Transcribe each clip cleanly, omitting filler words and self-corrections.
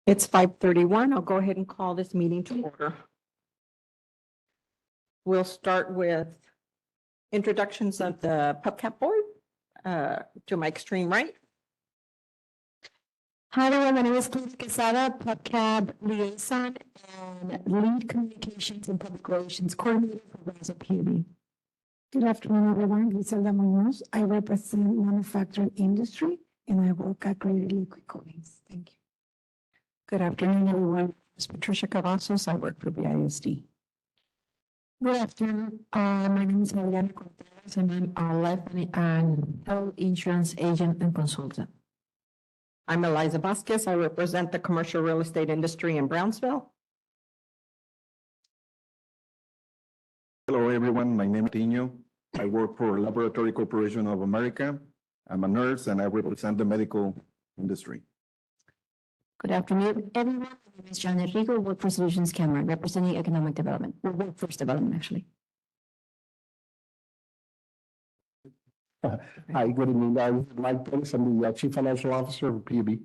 It's 5:31. I'll go ahead and call this meeting to order. We'll start with introductions of the PUBCAP board. To my extreme right. Hi, everyone. My name is Claudia Quesada, PUBCAP liaison and lead communications and public relations coordinator for Brownsville PUB. Good afternoon, everyone. Griselda Munoz. I represent manufacturing industry and I work at Greater Liquid Coatings. Thank you. Good afternoon, everyone. It's Patricia Cavazos. I work for BISD. Good afternoon. My name is Mariana Contreras and I'm a life and health insurance agent and consultant. I'm Eliza Vasquez. I represent the commercial real estate industry in Brownsville. Hello, everyone. My name is Tino. I work for Laboratory Corporation of America. I'm a nurse and I represent the medical industry. Good afternoon, everyone. My name is Janet Rigo, Workforce Solutions Cameron, representing economic development, or workforce development, actually. Hi, good evening. I'm Mike Dennis. I'm the Chief Financial Officer of PUB.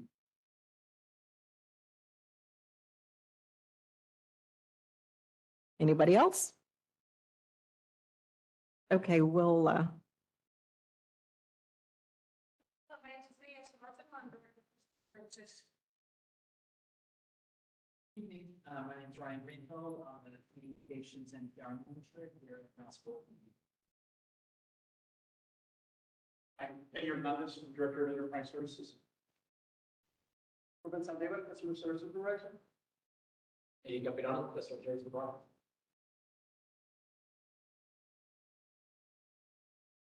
Anybody else? Okay, we'll, Evening. My name is Ryan Greenhill. I'm the Communications and PR Manager here at Brownsville. I'm Peter Hernandez, Director of Enterprise Services. Ruben Saldeva, Customer Service Supervisor. Eddie Capirano, Customer Service Supervisor.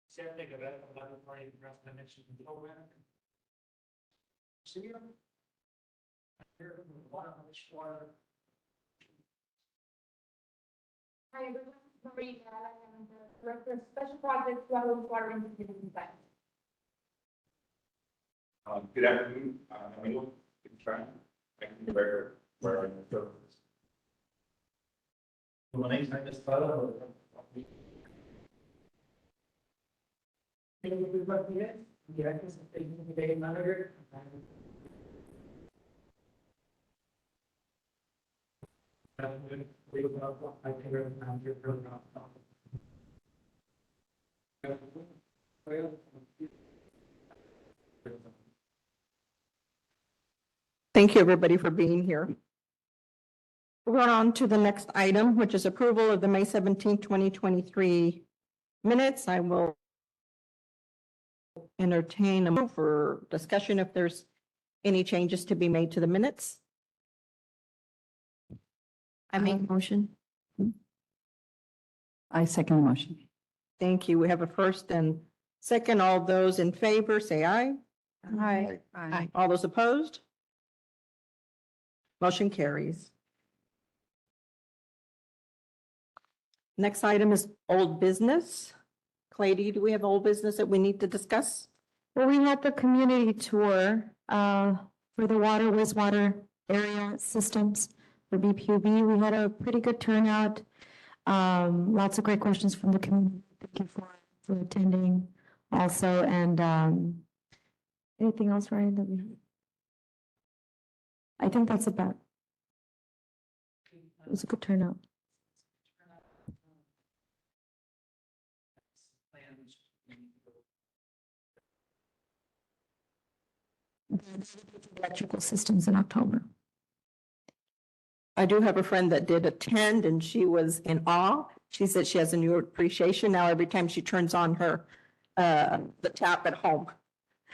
Sarah Guerrero, Laboratory Connection Control Manager. Senior. Here, water. Hi, everyone. Marie, I'm the Director of Special Projects, Water and Design. Good afternoon. I'm Emil. I can director where I'm services. My name is Agnes Prado. Manager. thank you, everybody, for being here. We're on to the next item, which is approval of the May 17th, 2023 minutes. I will entertain a move for discussion if there's any changes to be made to the minutes. I make a motion. I second the motion. Thank you. We have a first and second. All those in favor, say aye. Aye. Aye. All those opposed? Motion carries. Next item is old business. Clady, do we have old business that we need to discuss? Well, we had the community tour for the water, wastewater area systems for BPUB. We had a pretty good turnout. Lots of great questions from the community. Thank you for attending also. And anything else, Ryan, that we have? I think that's about. It was a good turnout. Electrical systems in October. I do have a friend that did attend and she was in awe. She said she has a new appreciation now every time she turns on her, the tap at home.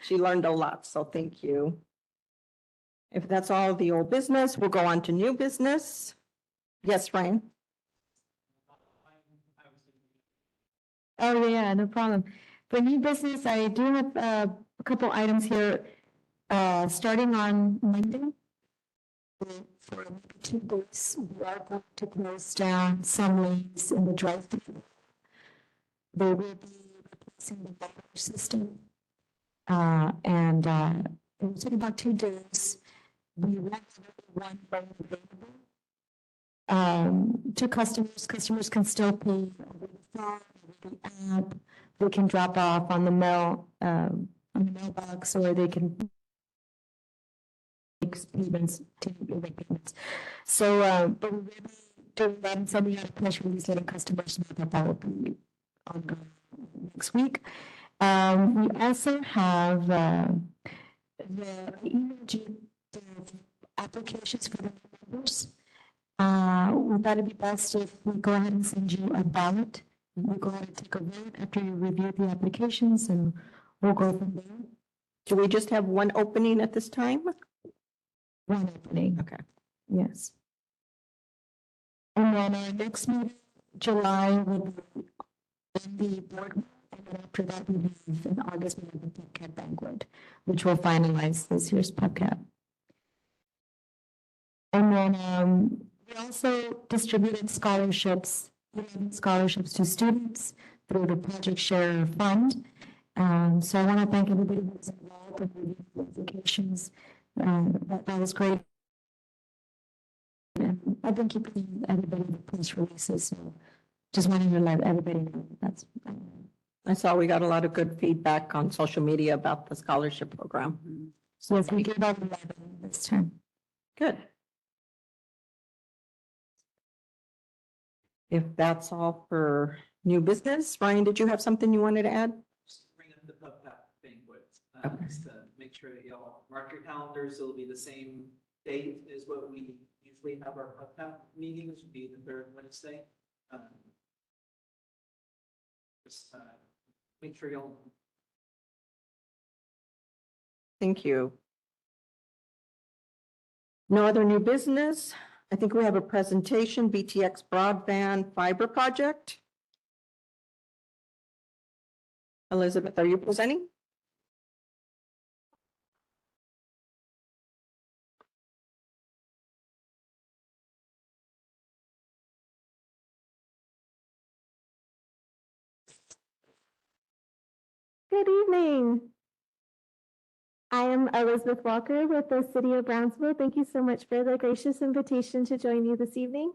She learned a lot, so thank you. If that's all the old business, we'll go on to new business. Yes, Ryan? Oh, yeah, no problem. For new business, I do have a couple items here, starting on Monday. For 2 weeks, we are going to close down some lanes in the drive-through. They will be replacing the water system. And it will take about 2 days. We will have one lane available to customers. Customers can still pay over the phone, over the app they can drop off on the on the mailbox, or they can make payments to make payments. So, but we're doing that and sending out a press release letting customers know that that will be ongoing next week. We also have the applications for the members. We thought it'd be best if we go ahead and send you a ballot. We'll go ahead and take a vote after you review the applications, and we'll go from there. Do we just have one opening at this time? One opening. Okay. Yes. And then our next meeting, July, will be in the board, and then after that, we have in August, we have the PUBCAP banquet, which will finalize this year's PUBCAP. And then we also distributed scholarships, 11 scholarships to students through the Project Share Fund. So I want to thank everybody who's involved in the applications. That was great. And I've been keeping everybody with press releases, so just wanted to let everybody know that's. I saw we got a lot of good feedback on social media about the scholarship program. So yes, we gave out 11 this time. Good. If that's all for new business, Ryan, did you have something you wanted to add? Just bring up the PUBCAP banquet, Okay. just to make sure that y'all mark your calendars. It'll be the same date as what we usually have our PUBCAP meetings, would be the third Wednesday. Just make sure y'all. Thank you. No other new business. I think we have a presentation, BTX Broadband Fiber Project. Elizabeth, are you presenting? Good evening. I am Elizabeth Walker with the City of Brownsville. Thank you so much for the gracious invitation to join you this evening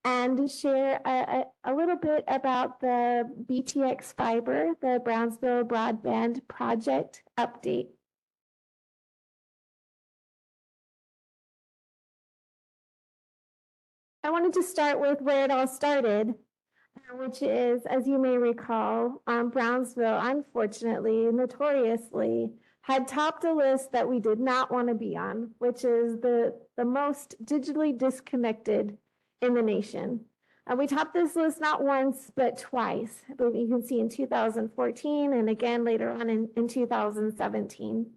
and share a little bit about the BTX Fiber, the Brownsville Broadband Project update. I wanted to start with where it all started, which is, as you may recall, Brownsville, unfortunately, notoriously, had topped a list that we did not want to be on, which is the most digitally disconnected in the nation. We topped this list not once, but twice. But you can see in 2014 and again later on in 2017.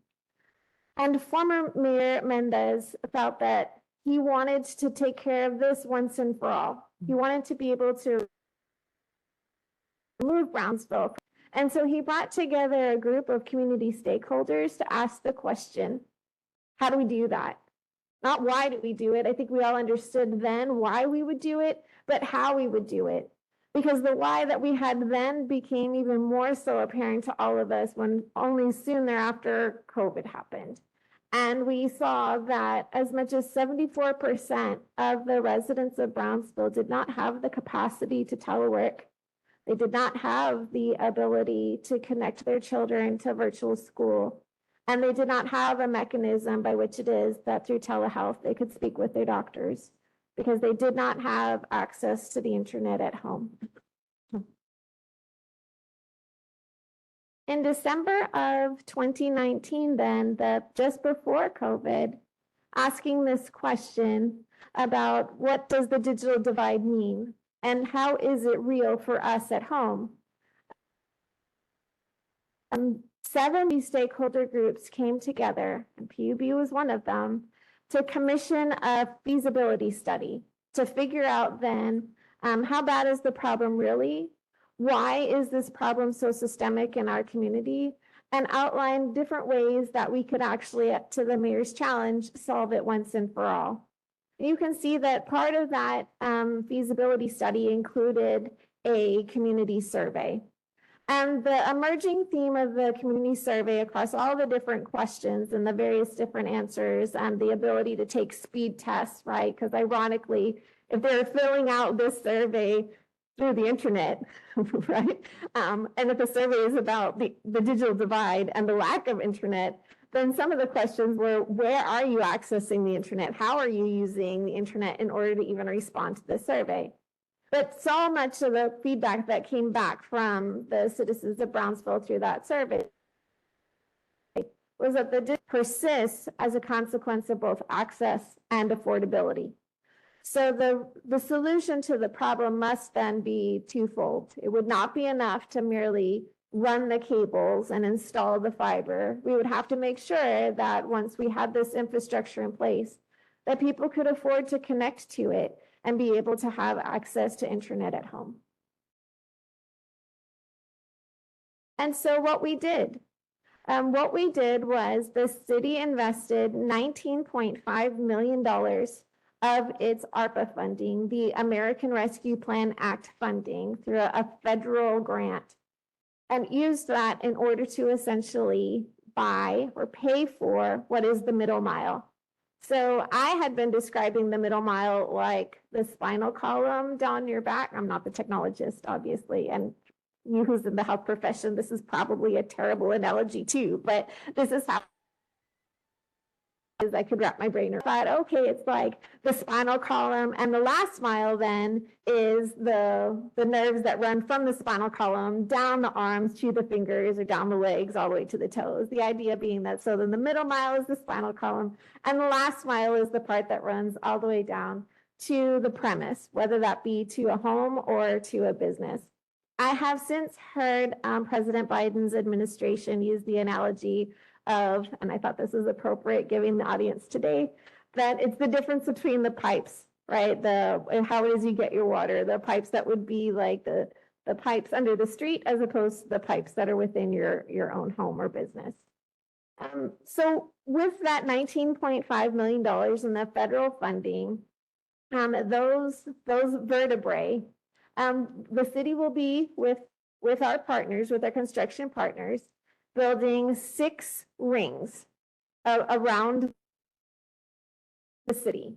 And former Mayor Mendez felt that he wanted to take care of this once and for all. He wanted to be able to remove Brownsville. And so he brought together a group of community stakeholders to ask the question, how do we do that? Not why do we do it? I think we all understood then why we would do it, but how we would do it. Because the why that we had then became even more so apparent to all of us when only soon thereafter COVID happened. And we saw that as much as 74% of the residents of Brownsville did not have the capacity to telework. They did not have the ability to connect their children to virtual school. And they did not have a mechanism by which it is that through telehealth, they could speak with their doctors because they did not have access to the internet at home. In December of 2019, then, just before COVID, asking this question about what does the digital divide mean? And how is it real for us at home? 70 stakeholder groups came together, and PUB was one of them, to commission a feasibility study to figure out then how bad is the problem really? Why is this problem so systemic in our community? And outline different ways that we could actually, to the mayor's challenge, solve it once and for all. You can see that part of that feasibility study included a community survey. And the emerging theme of the community survey across all the different questions and the various different answers and the ability to take speed tests, right? Because ironically, if they're filling out this survey, through the internet, right? And if the survey is about the digital divide and the lack of internet, then some of the questions were, where are you accessing the internet? How are you using the internet in order to even respond to the survey? But so much of the feedback that came back from the citizens of Brownsville through that survey was that the dip persists as a consequence of both access and affordability. So the solution to the problem must then be twofold. It would not be enough to merely run the cables and install the fiber. We would have to make sure that once we had this infrastructure in place, that people could afford to connect to it and be able to have access to internet at home. And so what we did was the city invested $19.5 million of its ARPA funding, the American Rescue Plan Act funding, through a federal grant, and used that in order to essentially buy or pay for what is the middle mile. So I had been describing the middle mile like the spinal column down your back. I'm not the technologist, obviously, and you who's in the health profession, this is probably a terrible analogy too, but this is how I could wrap my brain around. But okay, it's like the spinal column, and the last mile then is the nerves that run from the spinal column down the arms to the fingers or down the legs all the way to the toes. The idea being that so then the middle mile is the spinal column, and the last mile is the part that runs all the way down to the premise, whether that be to a home or to a business. I have since heard President Biden's administration use the analogy of, and I thought this was appropriate giving the audience today, that it's the difference between the pipes, right? How it is you get your water, the pipes that would be like the pipes under the street as opposed to the pipes that are within your own home or business. So with that $19.5 million in the federal funding, those vertebrae, the city will be with our partners, with our construction partners, building 6 rings around the city.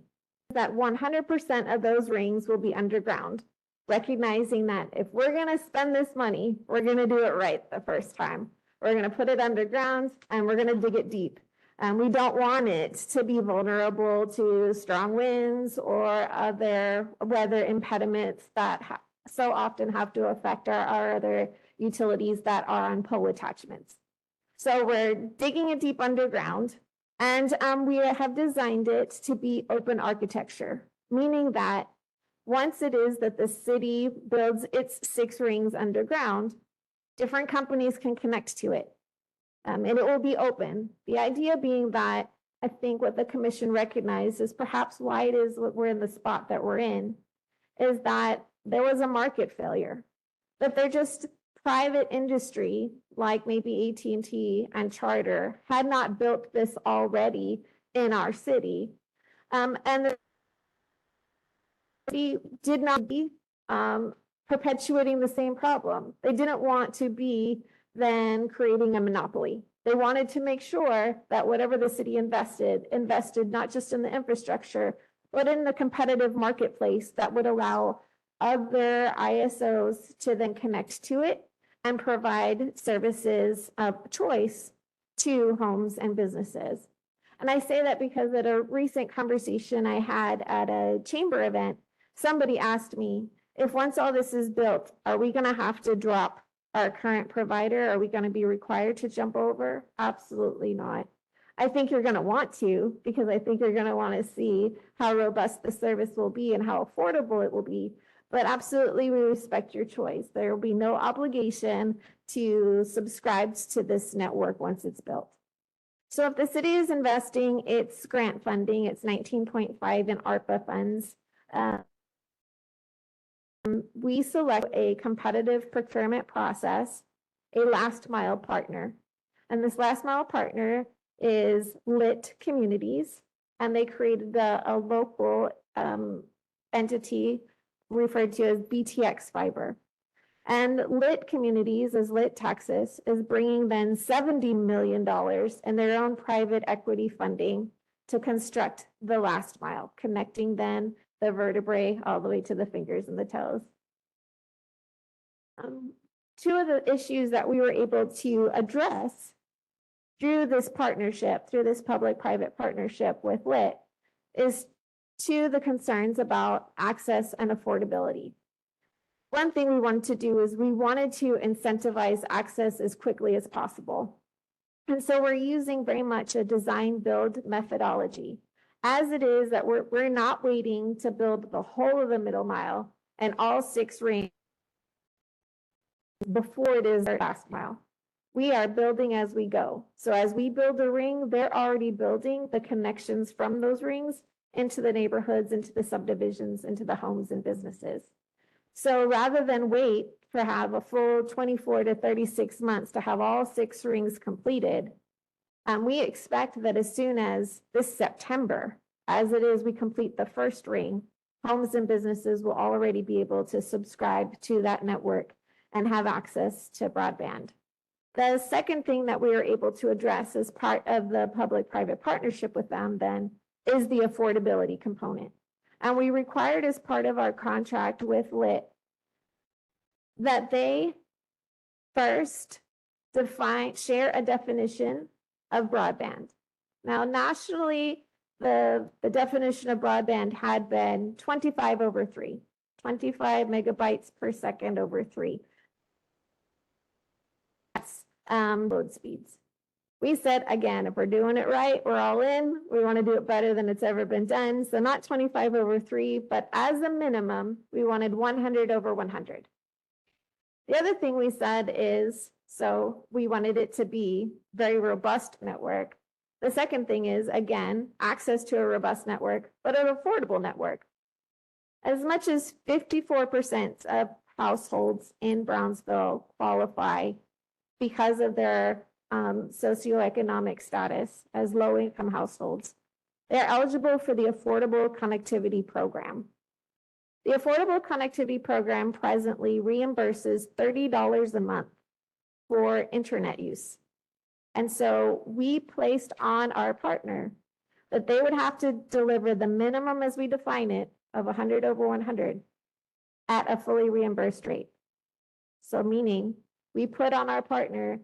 That 100% of those rings will be underground, recognizing that if we're going to spend this money, we're going to do it right the first time. We're going to put it underground and we're going to dig it deep. And we don't want it to be vulnerable to strong winds or other weather impediments that so often have to affect our other utilities that are on pole attachments. So we're digging it deep underground, and we have designed it to be open architecture, meaning that once it is that the city builds its 6 rings underground, different companies can connect to it, and it will be open. The idea being that I think what the commission recognized is perhaps why it is we're in the spot that we're in, is that there was a market failure, that they're just private industry, like maybe AT&T and Charter, had not built this already in our city. And the city did not be perpetuating the same problem. They didn't want to be then creating a monopoly. They wanted to make sure that whatever the city invested not just in the infrastructure, but in the competitive marketplace that would allow other ISOs to then connect to it and provide services of choice to homes and businesses. And I say that because at a recent conversation I had at a chamber event, somebody asked me, if once all this is built, are we going to have to drop our current provider? Are we going to be required to jump over? Absolutely not. I think you're going to want to, because I think you're going to want to see how robust the service will be and how affordable it will be. But absolutely, we respect your choice. There will be no obligation to subscribe to this network once it's built. So if the city is investing its grant funding, it's 19.5 in ARPA funds, we select a competitive procurement process, a last mile partner. And this last mile partner is Lit Communities, and they created a local entity referred to as BTX Fiber. And Lit Communities, as Lit Texas, is bringing then $70 million in their own private equity funding to construct the last mile, connecting then the vertebrae all the way to the fingers and the toes. Two of the issues that we were able to address through this partnership, through this public-private partnership with LIT, is to the concerns about access and affordability. One thing we wanted to do is we wanted to incentivize access as quickly as possible. And so we're using very much a design build methodology. As it is that we're not waiting to build the whole of the middle mile and all 6 rings before it is our last mile. We are building as we go. So as we build a ring, they're already building the connections from those rings into the neighborhoods, into the subdivisions, into the homes and businesses. So rather than wait to have a full 24 to 36 months to have all 6 rings completed, we expect that as soon as this September, as it is we complete the first ring, homes and businesses will already be able to subscribe to that network and have access to broadband. The second thing that we are able to address as part of the public-private partnership with them then is the affordability component. And we required as part of our contract with LIT that they first share a definition of broadband. Now, nationally, the definition of broadband had been 25/3, 25 megabytes per second over 3. That's load speeds. We said, again, if we're doing it right, we're all in. We want to do it better than it's ever been done. So not 25/3, but as a minimum, we wanted 100/100. The other thing we said is, so we wanted it to be very robust network. The second thing is, again, access to a robust network, but an affordable network. As much as 54% of households in Brownsville qualify because of their socioeconomic status as low-income households, they're eligible for the Affordable Connectivity Program. The Affordable Connectivity Program presently reimburses $30 a month for internet use. And so we placed on our partner that they would have to deliver the minimum as we define it of 100/100 at a fully reimbursed rate. So meaning we put on our partner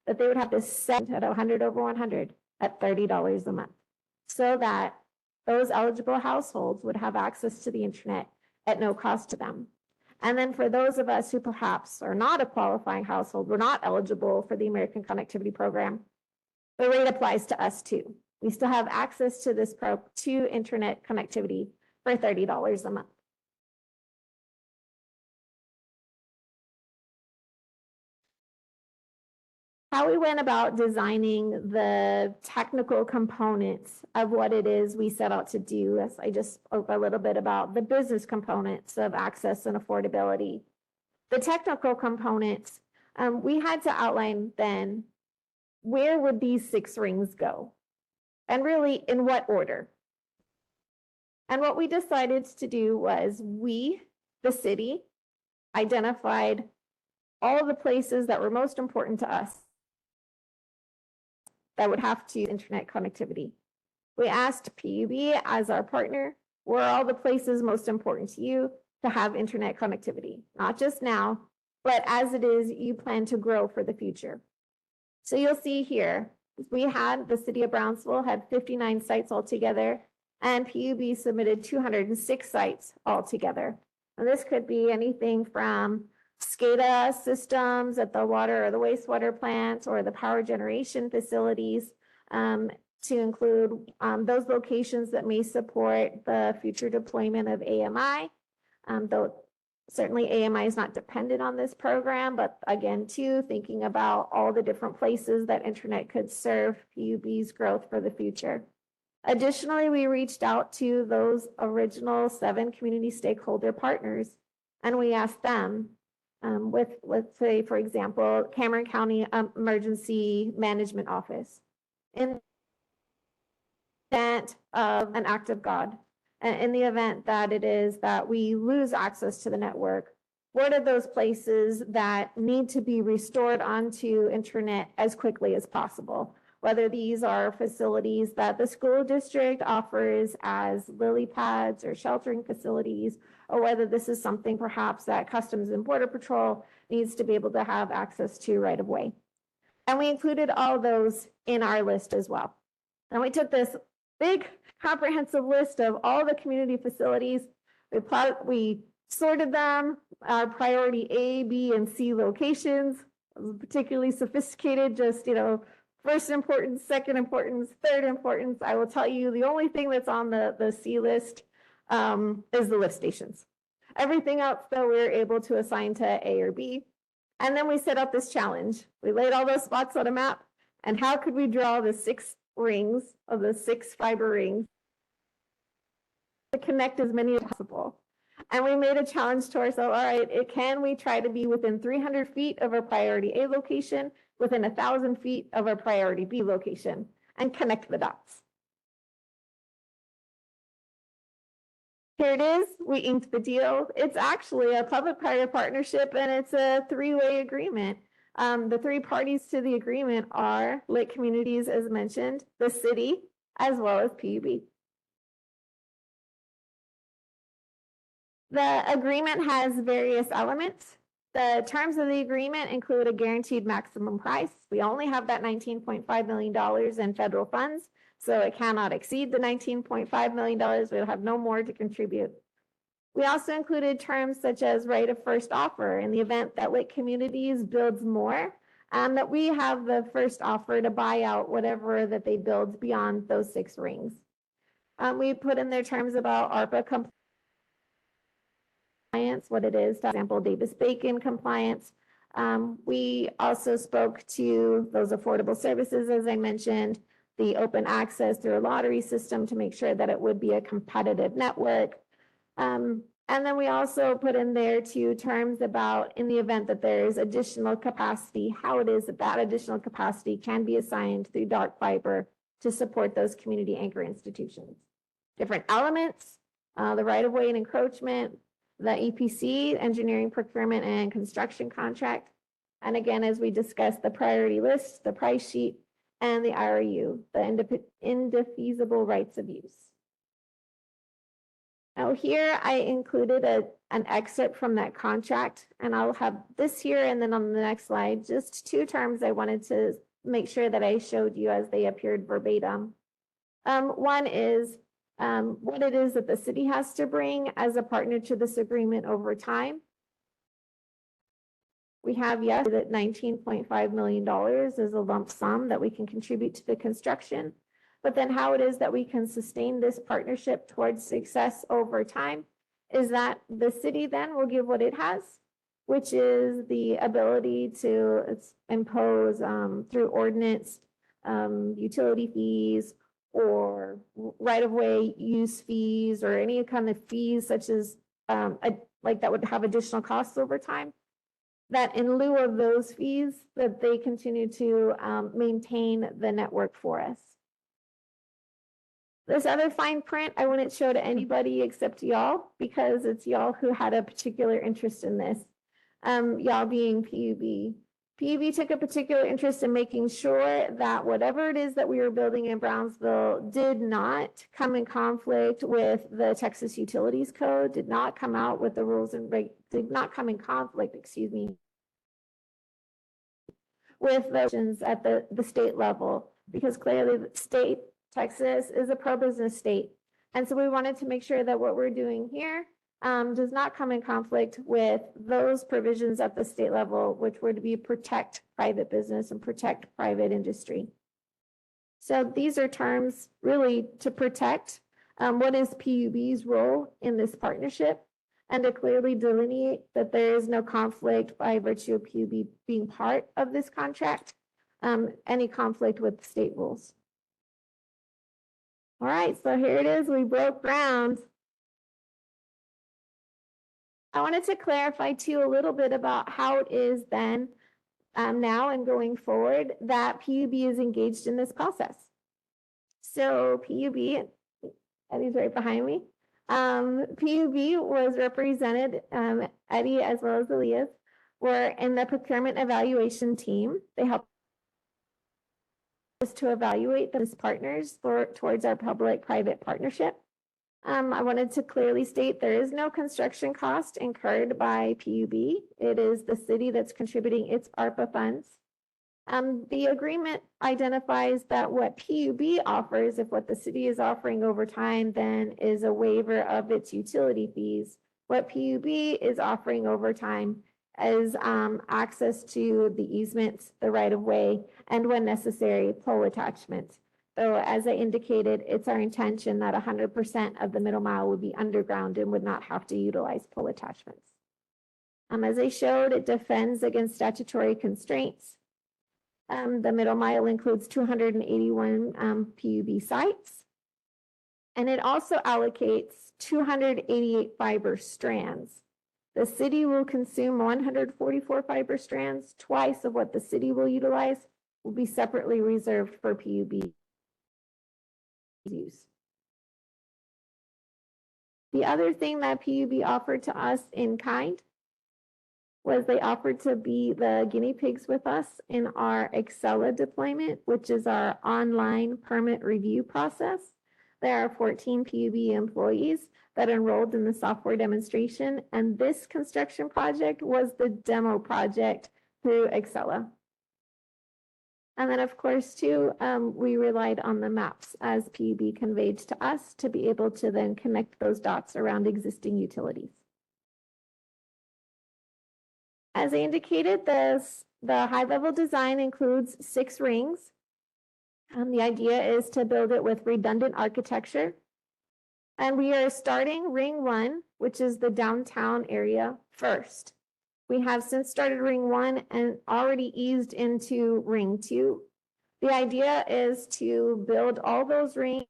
that they would have to set at 100/100 at $30 a month so that those eligible households would have access to the internet at no cost to them. And then for those of us who perhaps are not a qualifying household, we're not eligible for the American Connectivity Program, the rate applies to us too. We still have access to this to internet connectivity for $30 a month. How we went about designing the technical components of what it is we set out to do, as I just spoke a little bit about the business components of access and affordability. The technical components, we had to outline then where would these 6 rings go and really in what order. And what we decided to do was we, the city, identified all the places that were most important to us that would have to internet connectivity. We asked PUB as our partner, where are all the places most important to you to have internet connectivity? Not just now, but as it is, you plan to grow for the future. So you'll see here, the city of Brownsville had 59 sites altogether, and PUB submitted 206 sites altogether. And this could be anything from SCADA systems at the water or the wastewater plants or the power generation facilities, to include those locations that may support the future deployment of AMI. Though certainly AMI is not dependent on this program, but again, too, thinking about all the different places that internet could serve PUB's growth for the future. Additionally, we reached out to those original 7 community stakeholder partners, and we asked them, with, let's say, for example, Cameron County Emergency Management Office. In the event of an act of God, in the event that it is that we lose access to the network, what are those places that need to be restored onto internet as quickly as possible? whether these are facilities that the school district offers as lily pads or sheltering facilities, or whether this is something perhaps that Customs and Border Patrol needs to be able to have access to right of way. And we included all those in our list as well. And we took this big comprehensive list of all the community facilities. We sorted them, our priority A, B, and C locations, particularly sophisticated, just, first importance, second importance, third importance. I will tell you, the only thing that's on the C list is the lift stations. Everything else, though, we were able to assign to A or B. And then we set up this challenge. We laid all those spots on a map, and how could we draw the 6 rings of the 6 fiber rings to connect as many as possible? And we made a challenge to ourselves. All right, can we try to be within 300 feet of our priority A location, within 1,000 feet of our priority B location, and connect the dots? Here it is. We inked the deal. It's actually a public-private partnership, and it's a 3-way agreement. The 3 parties to the agreement are Lake Communities, as mentioned, the city, as well as PUB. The agreement has various elements. The terms of the agreement include a guaranteed maximum price. We only have that $19.5 million in federal funds, so it cannot exceed the $19.5 million. We'll have no more to contribute. We also included terms such as right of first offer in the event that Lake Communities builds more, that we have the first offer to buy out whatever that they build beyond those 6 rings. We put in their terms about ARPA compliance, what it is, for example, Davis-Bacon compliance. We also spoke to those affordable services, as I mentioned, the open access through a lottery system to make sure that it would be a competitive network. And then we also put in there 2 terms about in the event that there's additional capacity, how it is that that additional capacity can be assigned through dark fiber to support those community anchor institutions. Different elements, the right-of-way and encroachment, the EPC, engineering, procurement, and construction contract. And again, as we discussed, the priority list, the price sheet, and the IRU, the indefeasible rights of use. Now here I included an excerpt from that contract, and I'll have this here and then on the next slide, just 2 terms I wanted to make sure that I showed you as they appeared verbatim. One is what it is that the city has to bring as a partner to this agreement over time. We have, yes, that $19.5 million is a lump sum that we can contribute to the construction, but then how it is that we can sustain this partnership towards success over time is that the city then will give what it has, which is the ability to impose through ordinance utility fees or right-of-way use fees or any kind of fees such as like that would have additional costs over time, that in lieu of those fees, that they continue to maintain the network for us. This other fine print, I wouldn't show to anybody except y'all, because it's y'all who had a particular interest in this. Y'all being PUB. PUB took a particular interest in making sure that whatever it is that we were building in Brownsville did not come in conflict with the Texas Utilities Code, did not come out with the rules and did not come in conflict, excuse me, with the actions at the state level, because clearly the state, Texas, is a pro-business state. And so we wanted to make sure that what we're doing here does not come in conflict with those provisions at the state level, which were to be protect private business and protect private industry. So these are terms really to protect what is PUB's role in this partnership and to clearly delineate that there is no conflict by virtue of PUB being part of this contract, any conflict with state rules. All right, so here it is. We broke ground. I wanted to clarify too a little bit about how it is then now and going forward that PUB is engaged in this process. So PUB, Eddie's right behind me. PUB was represented, Eddie as well as Elias were in the procurement evaluation team. They helped is to evaluate them as partners towards our public-private partnership. I wanted to clearly state there is no construction cost incurred by PUB. It is the city that's contributing its ARPA funds. The agreement identifies that what PUB offers, if what the city is offering over time, then is a waiver of its utility fees. What PUB is offering over time is access to the easements, the right of way, and when necessary, pole attachments. So as I indicated, it's our intention that 100% of the middle mile would be underground and would not have to utilize pole attachments. As I showed, it defends against statutory constraints. The middle mile includes 281 PUB sites, and it also allocates 288 fiber strands. The city will consume 144 fiber strands. Twice of what the city will utilize will be separately reserved for PUB use. The other thing that PUB offered to us in kind was they offered to be the guinea pigs with us in our Excella deployment, which is our online permit review process. There are 14 PUB employees that enrolled in the software demonstration, and this construction project was the demo project through Excella. And then, of course, too, we relied on the maps as PUB conveyed to us to be able to then connect those dots around existing utilities. As I indicated, the high-level design includes 6 rings. The idea is to build it with redundant architecture. And we are starting ring 1, which is the downtown area, first. We have since started ring 1 and already eased into ring 2. The idea is to build all those rings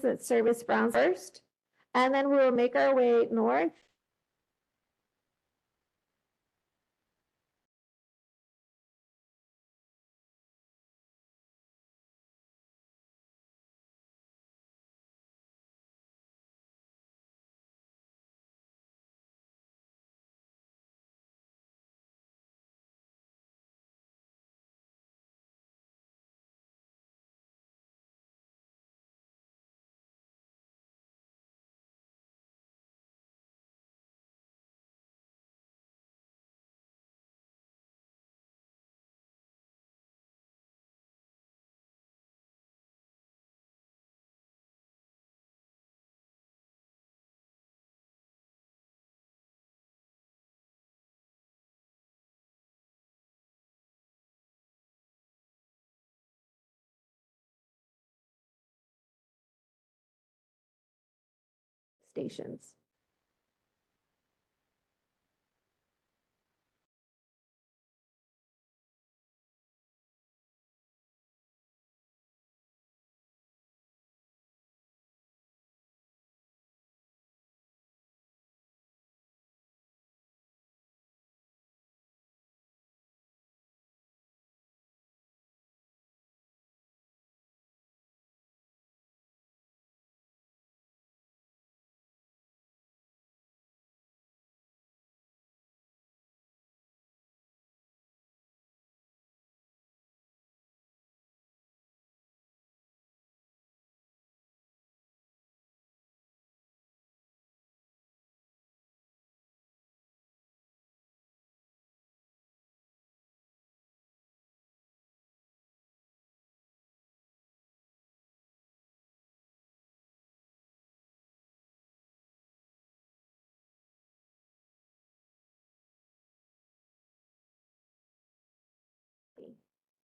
that service Browns first, and then we'll make our way north. Stations.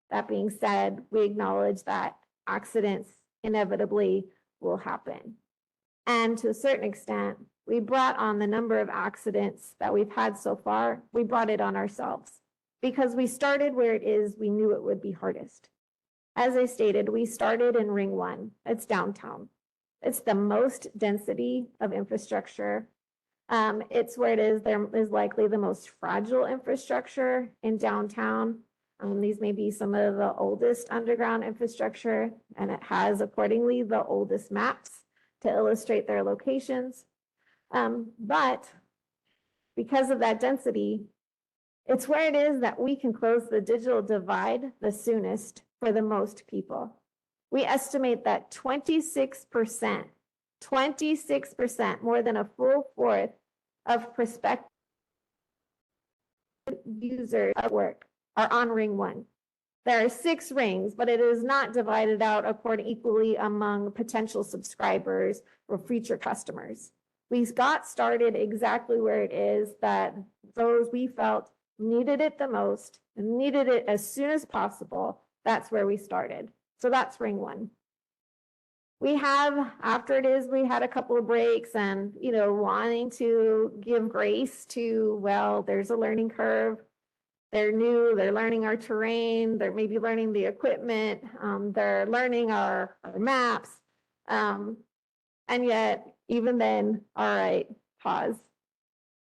That being said, we acknowledge that accidents inevitably will happen. And to a certain extent, we brought on the number of accidents that we've had so far, we brought it on ourselves. Because we started where it is, we knew it would be hardest. As I stated, we started in ring 1, it's downtown. It's the most density of infrastructure. It's where it is, there is likely the most fragile infrastructure in downtown. These may be some of the oldest underground infrastructure, and it has accordingly the oldest maps to illustrate their locations. But because of that density, it's where it is that we can close the digital divide the soonest for the most people. We estimate that 26%, more than a full fourth of prospective users of work are on ring one. There are 6 rings, but it is not divided out equally among potential subscribers or future customers. We got started exactly where it is that those we felt needed it the most and needed it as soon as possible. That's where we started. So that's ring one. We have, after it is, we had a couple of breaks and, wanting to give grace to, well, there's a learning curve. They're new, they're learning our terrain, they're maybe learning the equipment, they're learning our maps. And yet, even then, all right, pause.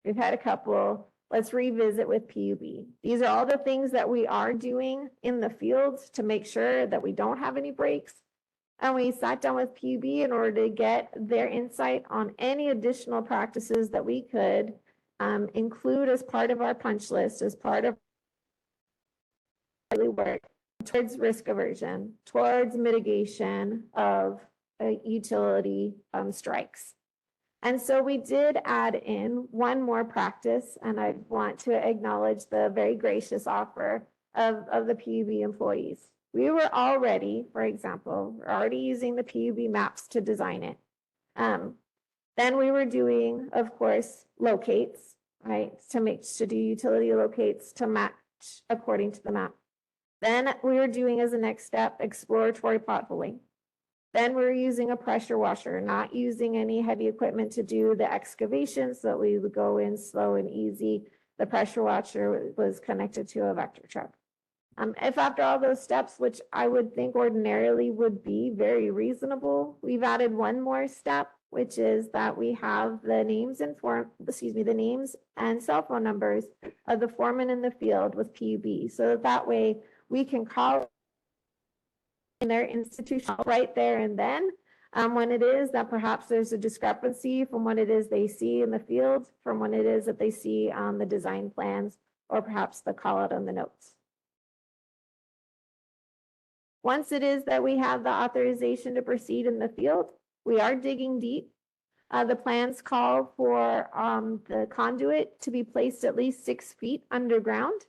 We've had a couple, let's revisit with PUB. These are all the things that we are doing in the field to make sure that we don't have any breaks. And we sat down with PUB in order to get their insight on any additional practices that we could include as part of our punch list, as part of work towards risk aversion, towards mitigation of utility strikes. And so we did add in one more practice, and I want to acknowledge the very gracious offer of the PUB employees. We were already, for example, using the PUB maps to design it. Then we were doing, of course, locates, right, to do utility locates to match according to the map. Then we were doing, as a next step, exploratory potholing. Then we were using a pressure washer, not using any heavy equipment to do the excavation, so that we would go in slow and easy. The pressure washer was connected to a vector truck. If after all those steps, which I would think ordinarily would be very reasonable, we've added one more step, which is that we have the names and the names and cell phone numbers of the foremen in the field with PUB, so that way we can call in their institution right there and then when it is that perhaps there's a discrepancy from what it is they see in the field, from what it is that they see on the design plans, or perhaps the call out on the notes. Once it is that we have the authorization to proceed in the field, we are digging deep. The plans call for the conduit to be placed at least 6 feet underground.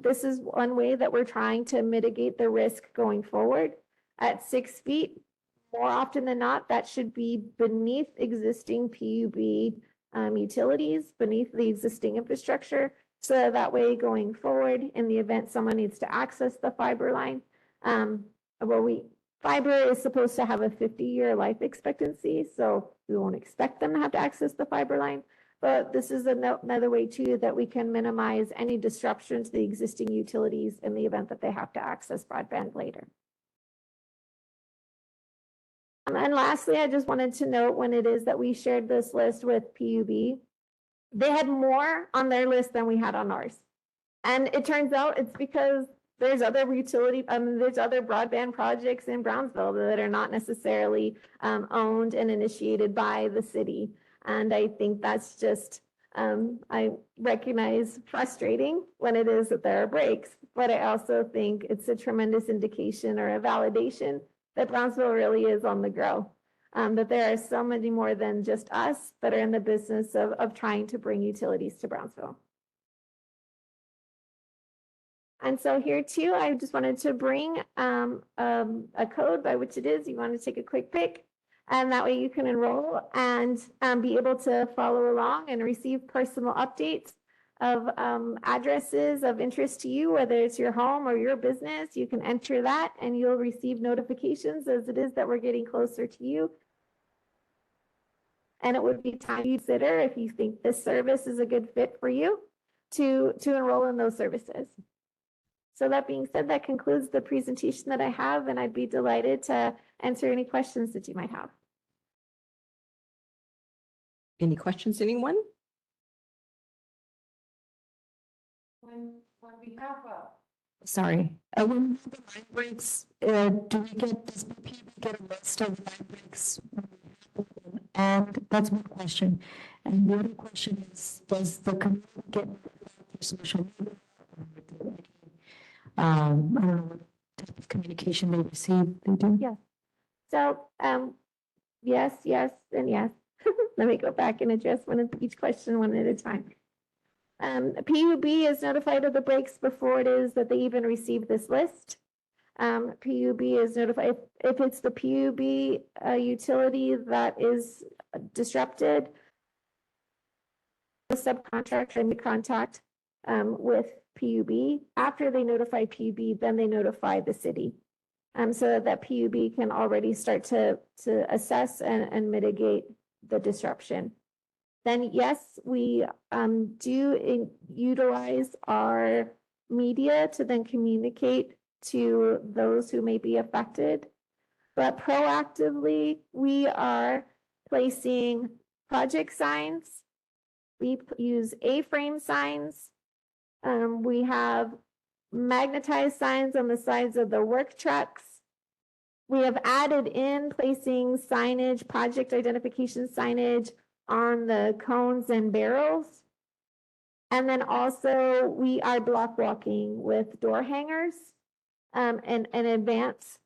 This is one way that we're trying to mitigate the risk going forward. At 6 feet, more often than not, that should be beneath existing PUB utilities, beneath the existing infrastructure. So that way, going forward, in the event someone needs to access the fiber line, fiber is supposed to have a 50-year life expectancy, so we won't expect them to have to access the fiber line. But this is another way too that we can minimize any disruption to the existing utilities in the event that they have to access broadband later. And lastly, I just wanted to note, when it is that we shared this list with PUB, they had more on their list than we had on ours. And it turns out it's because there's other there's other broadband projects in Brownsville that are not necessarily owned and initiated by the city. And I think that's just, I recognize frustrating when it is that there are breaks, but I also think it's a tremendous indication or a validation that Brownsville really is on the grow. That there are so many more than just us that are in the business of trying to bring utilities to Brownsville. And so here too, I just wanted to bring a code by which it is. You want to take a quick pick, and that way you can enroll and be able to follow along and receive personal updates of addresses of interest to you, whether it's your home or your business. You can enter that and you'll receive notifications as it is that we're getting closer to you. And it would be time to consider, if you think this service is a good fit for you, to enroll in those services. So that being said, that concludes the presentation that I have, and I'd be delighted to answer any questions that you might have. Any questions, anyone? When we have sorry, when we have the line breaks, do we get, does PUB get a list of line breaks? And that's one question. And the other question is, does the community get social media? I don't know what type of communication they receive, they do? Yeah. So, yes, yes, and yes. Let me go back and address each question one at a time. PUB is notified of the breaks before it is that they even receive this list. PUB is notified, if it's the PUB utility that is disrupted, the subcontractor may contact with PUB. After they notify PUB, then they notify the city. So that PUB can already start to assess and mitigate the disruption. Then yes, we utilize our media to then communicate to those who may be affected. But proactively, we are placing project signs. We use A-frame signs. We have magnetized signs on the sides of the work trucks. We have added in placing signage, project identification signage on the cones and barrels. And then also we are block walking with door hangers in advance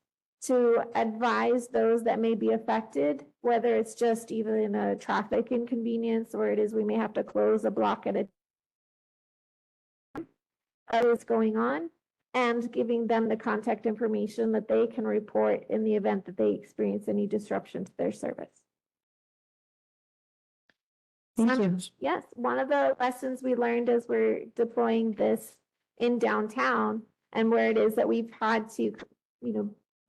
to advise those that may be affected, whether it's just even a traffic inconvenience or it is we may have to close a block at a time. What's going on, and giving them the contact information that they can report in the event that they experience any disruption to their service. Thank you. Yes, one of the lessons we learned as we're deploying this in downtown and where it is that we've had to,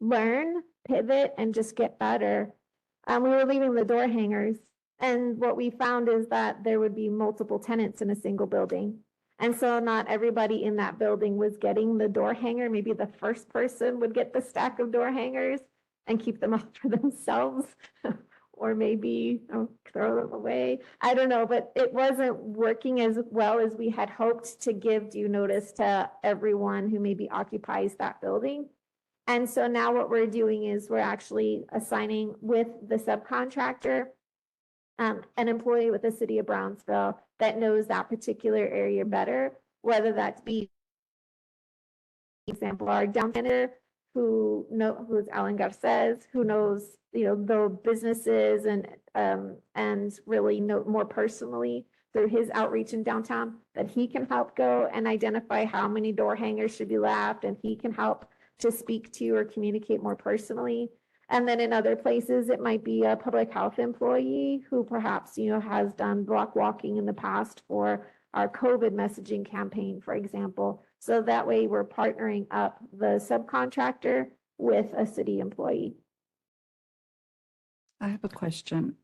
learn, pivot, and just get better. We were leaving the door hangers, and what we found is that there would be multiple tenants in a single building. And so not everybody in that building was getting the door hanger. Maybe the first person would get the stack of door hangers and keep them all for themselves. Or maybe throw them away. I don't know, but it wasn't working as well as we had hoped to give due notice to everyone who maybe occupies that building. And so now what we're doing is we're actually assigning with the subcontractor an employee with the city of Brownsville that knows that particular area better, whether that be, for example, our downtown who's Alan Garces, who knows, the businesses and really know more personally through his outreach in downtown, that he can help go and identify how many door hangers should be left, and he can help to speak to or communicate more personally. And then in other places, it might be a public health employee who perhaps, has done block walking in the past for our COVID messaging campaign, for example. So that way we're partnering up the subcontractor with a city employee. I have a question.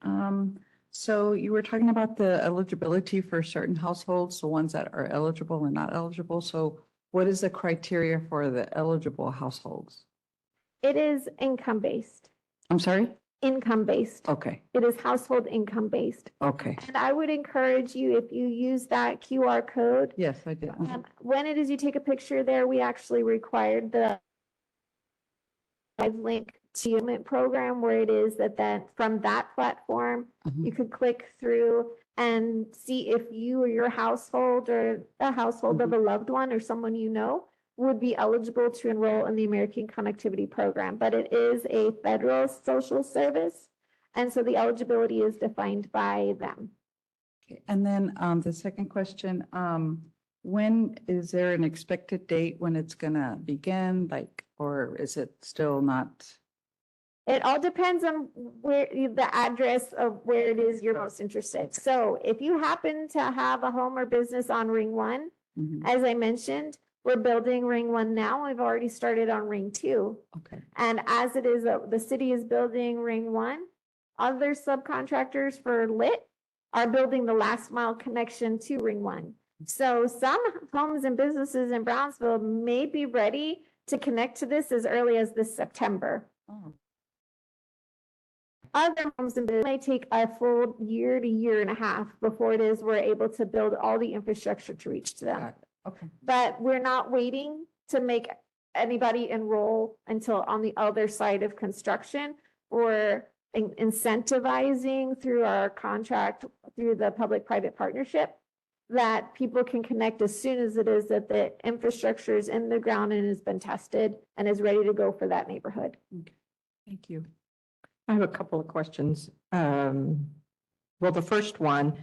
So you were talking about the eligibility for certain households, the ones that are eligible and not eligible. So what is the criteria for the eligible households? It is income-based. I'm sorry? Income-based. Okay, It is household income-based. okay. And I would encourage you, if you use that QR code, Yes, I did. when it is you take a picture there, we actually required the link to Adjournment program where it is that from that platform, you could click through and see if you or your household or a household of a loved one or someone would be eligible to enroll in the American Connectivity Program. But it is a federal social service, and so the eligibility is defined by them. Okay. And then the second question, when is there an expected date when it's gonna begin, or is it still not? It all depends on where the address of where it is you're most interested. So if you happen to have a home or business on Ring 1, as I mentioned, we're building Ring 1 now. We've already started on Ring 2. Okay. And as it is, the city is building Ring 1. Other subcontractors for lit are building the last mile connection to Ring 1. So some homes and businesses in Brownsville may be ready to connect to this as early as this September. Oh. Other homes and businesses may take a full year to year and a half before it is we're able to build all the infrastructure to reach to them. Okay. But we're not waiting to make anybody enroll until on the other side of construction. We're incentivizing through our contract, through the public-private partnership, that people can connect as soon as it is that the infrastructure is in the ground and has been tested and is ready to go for that neighborhood. Thank you. I have a couple of questions. Well, the first one,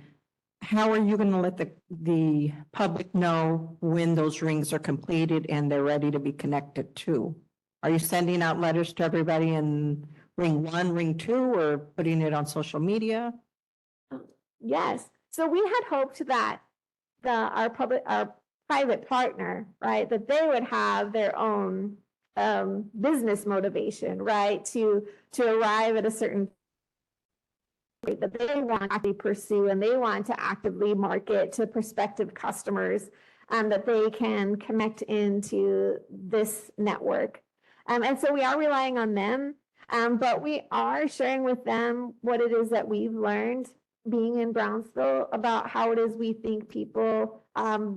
how are you going to let the public know when those rings are completed and they're ready to be connected to? Are you sending out letters to everybody in ring 1, ring 2, or putting it on social media? Yes, so we had hoped that our private partner, right, that they would have their own business motivation, right, to arrive at a certain rate that they want to actively pursue and they want to actively market to prospective customers, that they can connect into this network. And so we are relying on them, but we are sharing with them what it is that we've learned being in Brownsville about how it is we think people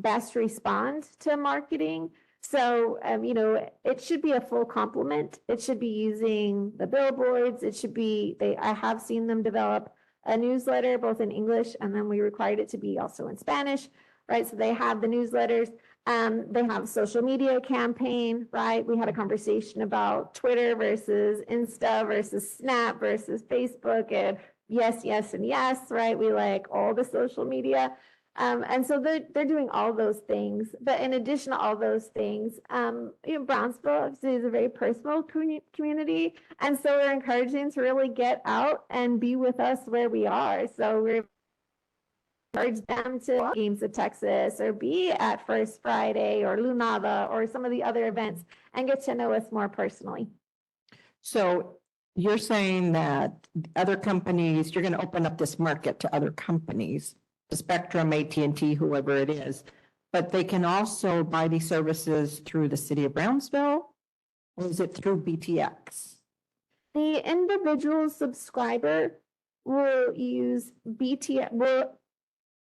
best respond to marketing. So, it should be a full complement. It should be using the billboards. It should be, I have seen them develop a newsletter, both in English, and then we required it to be also in Spanish, right? So they have the newsletters. They have a social media campaign, right? We had a conversation about Twitter versus Insta versus Snap versus Facebook, and yes, yes, and yes, right? We like all the social media. And so they're doing all those things. But in addition to all those things, Brownsville is a very personal community. And so we're encouraging to really get out and be with us where we are. So we're encourage them to Games of Texas or be at First Friday or Lunada or some of the other events and get to know us more personally. So you're saying that other companies, you're going to open up this market to other companies, the Spectrum, AT&T, whoever it is, but they can also buy these services through the city of Brownsville, or is it through BTX? The individual subscriber will use BTX,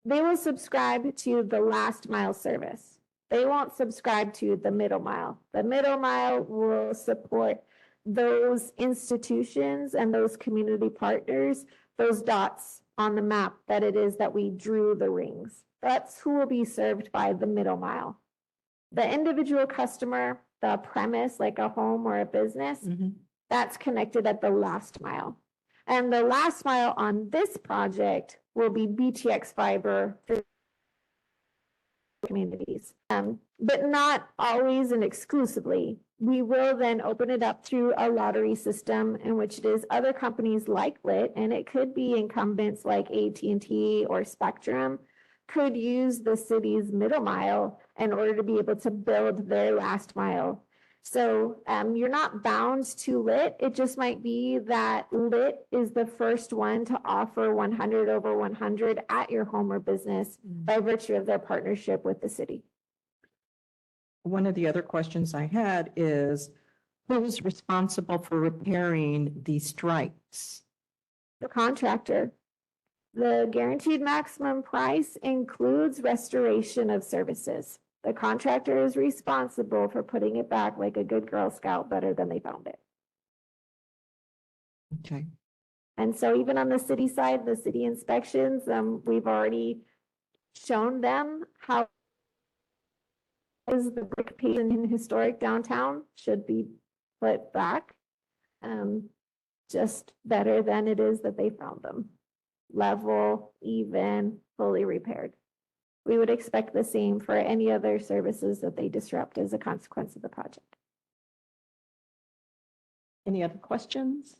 they will subscribe to the last mile service. They won't subscribe to the middle mile. The middle mile will support those institutions and those community partners, those dots on the map that it is that we drew the rings. That's who will be served by the middle mile. The individual customer, the premise, like a home or a business, that's connected at the last mile. And the last mile on this project will be BTX fiber for communities, but not always and exclusively. We will then open it up through a lottery system in which it is other companies like Lit, and it could be incumbents like AT&T or Spectrum, could use the city's middle mile in order to be able to build their last mile. So you're not bound to Lit. It just might be that Lit is the first one to offer 100 over 100 at your home or business by virtue of their partnership with the city. One of the other questions I had is, who is responsible for repairing these strikes? The contractor. The guaranteed maximum price includes restoration of services. The contractor is responsible for putting it back like a good Girl Scout, better than they found it. Okay. And so even on the city side, the city inspections, we've already shown them how is the brick paved in historic downtown should be put back. Just better than it is that they found them. Level, even, fully repaired. We would expect the same for any other services that they disrupt as a consequence of the project. Any other questions?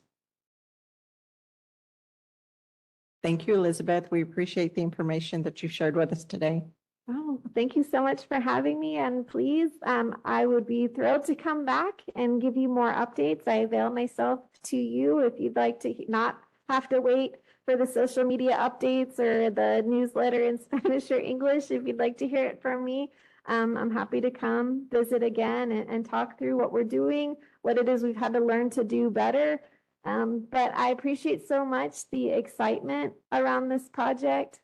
Thank you, Elizabeth. We appreciate the information that you shared with us today. Oh, thank you so much for having me. And please, I would be thrilled to come back and give you more updates. I avail myself to you if you'd like to not have to wait for the social media updates or the newsletter in Spanish or English. If you'd like to hear it from me, I'm happy to come visit again and talk through what we're doing, what it is we've had to learn to do better. But I appreciate so much the excitement around this project.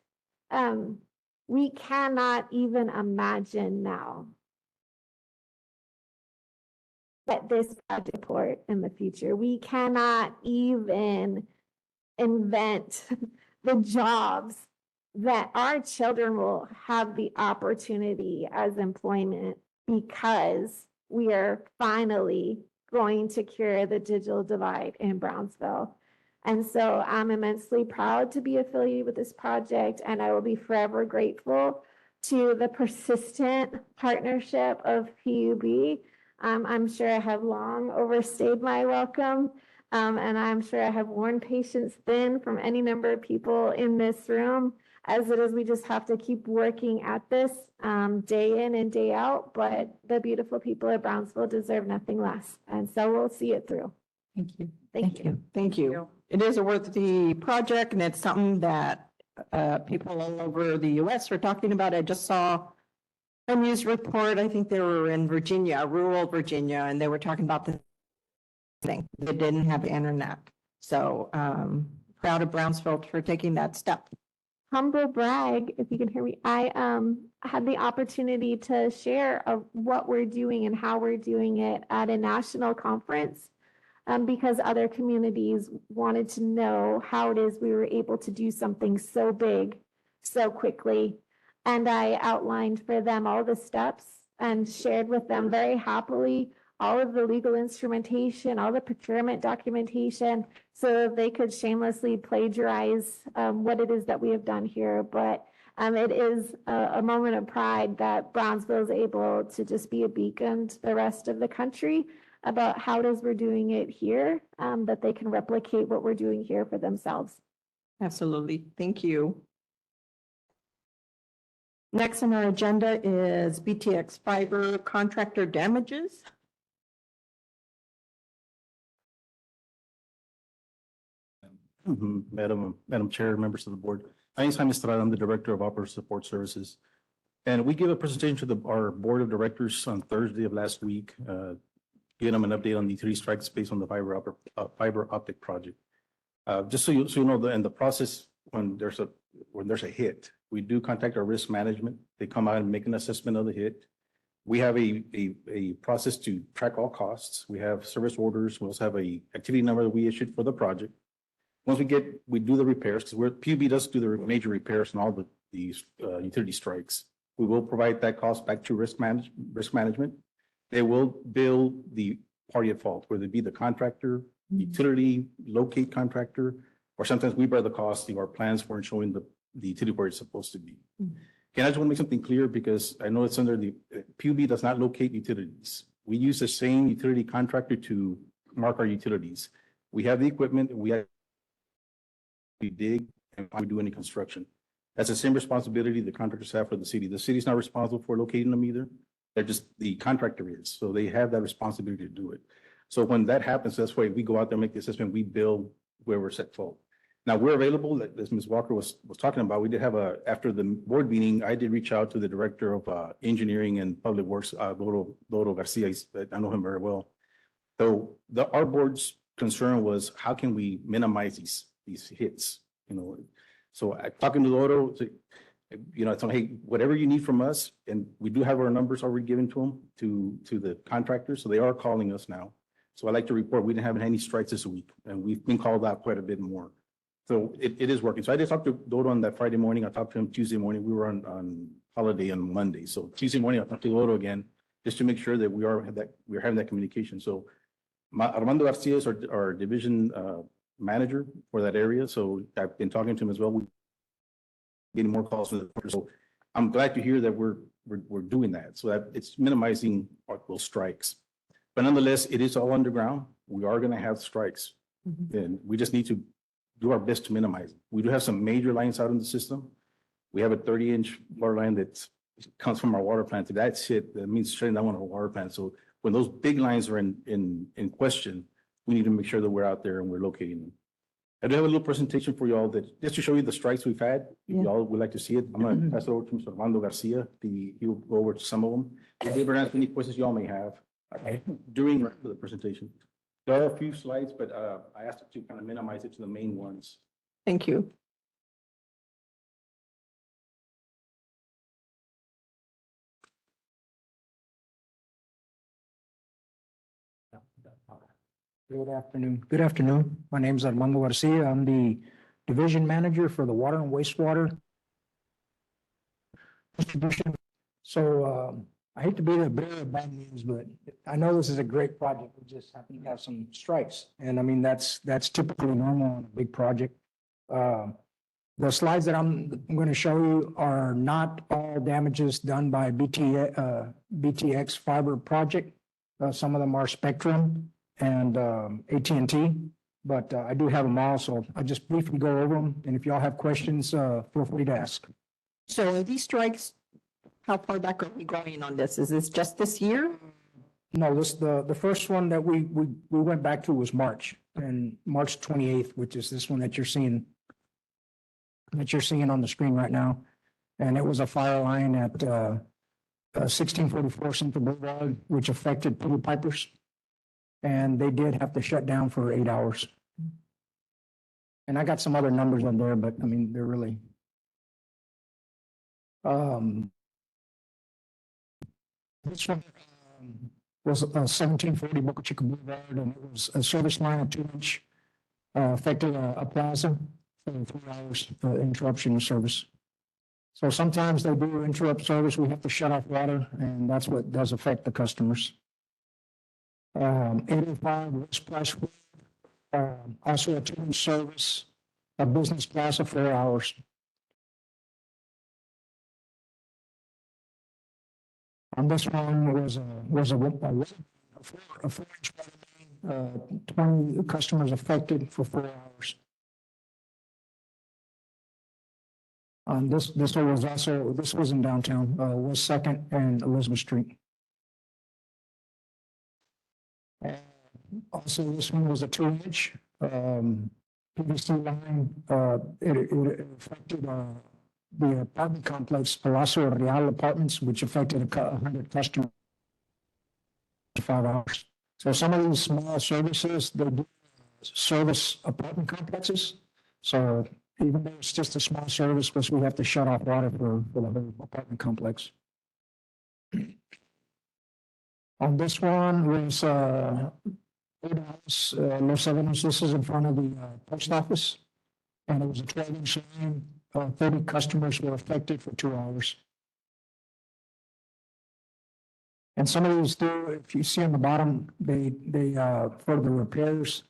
We cannot even imagine now what this project support in the future. We cannot even invent the jobs that our children will have the opportunity as employment because we are finally going to cure the digital divide in Brownsville. And so I'm immensely proud to be affiliated with this project, and I will be forever grateful to the persistent partnership of PUB. I'm sure I have long overstayed my welcome, and I'm sure I have worn patience thin from any number of people in this room, as it is we just have to keep working at this day in and day out. But the beautiful people of Brownsville deserve nothing less, and so we'll see it through. Thank you. Thank you. Thank you. It is a worthy project, and it's something that people all over the US are talking about. I just saw a news report. I think they were in Virginia, rural Virginia, and they were talking about the thing. They didn't have internet. So proud of Brownsville for taking that step. Humble brag, if you can hear me, I had the opportunity to share of what we're doing and how we're doing it at a national conference, because other communities wanted to know how it is we were able to do something so big so quickly. And I outlined for them all the steps and shared with them very happily all of the legal instrumentation, all the procurement documentation, so that they could shamelessly plagiarize what it is that we have done here. But it is a moment of pride that Brownsville is able to just be a beacon to the rest of the country about how it is we're doing it here, that they can replicate what we're doing here for themselves. Absolutely. Thank you. Next on our agenda is BTX fiber contractor damages. Madam Chair, members of the board. My name is Jaime Estrada. I'm the Director of Operator Support Services. And we gave a presentation to our Board of Directors on Thursday of last week, giving them an update on the 3 strikes based on the fiber optic project. Just so you know, in the process, when there's a hit, we do contact our risk management. They come out and make an assessment of the hit. We have a process to track all costs. We have service orders. We also have a activity number that we issued for the project. Once we do the repairs, because PUB does do the major repairs on all these utility strikes. We will provide that cost back to risk management. They will bill the party at fault, whether it be the contractor, utility, locate contractor, or sometimes we bear the cost of our plans for showing the utility where it's supposed to be. Okay, I just want to make something clear because I know it's under the PUB does not locate utilities. We use the same utility contractor to mark our utilities. We have the equipment and we dig and we do any construction. That's the same responsibility the contractors have for the city. The city's not responsible for locating them either. They're just, the contractor is. So they have that responsibility to do it. So when that happens, that's why we go out there, make the assessment, we bill where we're set fault. Now we're available, as Ms. Walker was talking about. We did have after the board meeting, I did reach out to the Director of Engineering and Public Works, Loro Garcia. I know him very well. So our board's concern was how can we minimize these hits, you know? So talking to Loro, you know, I told him, hey, whatever you need from us, and we do have our numbers already given to them, to the contractors, so they are calling us now. So I'd like to report we didn't have any strikes this week, and we've been called out quite a bit more. So it is working. So I just talked to Loro on that Friday morning. I talked to him Tuesday morning. We were on holiday on Monday. So Tuesday morning, I talked to Loro again, just to make sure that we're having that communication. So Armando Garcia is our division manager for that area. So I've been talking to him as well. We're getting more calls from the, so I'm glad to hear that we're doing that. So that it's minimizing those strikes. But nonetheless, it is all underground. We are going to have strikes, and we just need to do our best to minimize it. We do have some major lines out in the system. We have a 30-inch water line that comes from our water plant. If that's it, that means shutting down one of our water plants. So when those big lines are in question, we need to make sure that we're out there and we're locating them. I do have a little presentation for y'all that just to show you the strikes we've had. If y'all would like to see it, I'm going to pass it over to Mr. Armando Garcia. He'll go over to some of them. If you ever ask any questions y'all may have during the presentation. There are a few slides, but I asked to kind of minimize it to the main ones. Thank you. Good afternoon. Good afternoon. My name is Armando Garcia. I'm the division manager for the water and wastewater distribution. So I hate to be the bearer of bad news, but I know this is a great project. We just happen to have some strikes. And I mean, that's typically normal on a big project. The slides that I'm going to show you are not all damages done by BTX fiber project. Some of them are Spectrum and AT&T, but I do have them all, so I'll just briefly go over them. And if y'all have questions, feel free to ask. So are these strikes, how far back are we going on this? Is this just this year? No, the first one that we went back to was March, and March 28th, which is this one that you're seeing on the screen right now. And it was a fire line at 1644 Central Boulevard, which affected Peter Pipers. And they did have to shut down for 8 hours. And I got some other numbers on there, but I mean, they're really. This one was 1740 Boca Chica Boulevard, and it was a service line of 2-inch, affected a plaza for 3 hours interruption of service. So sometimes they do interrupt service. We have to shut off water, and that's what does affect the customers. 805 West Price Road, also a 2-inch service, a business plaza, 4 hours. On this one was a 4-inch water main, 20 customers affected for 4 hours. This one was also, this was in downtown, West 2nd and Elizabeth Street. And also, this one was a 2-inch PVC line. It affected the apartment complex, Palazzo Real Apartments, which affected 100 customers for 5 hours. So some of these small services, they do service apartment complexes. So even though it's just a small service, but we have to shut off water for the whole apartment complex. On this one was 8 hours, Los 7 inches. This is in front of the post office. And it was a 12-inch line. 30 customers were affected for 2 hours. And some of these do, if you see on the bottom, they for the repairs,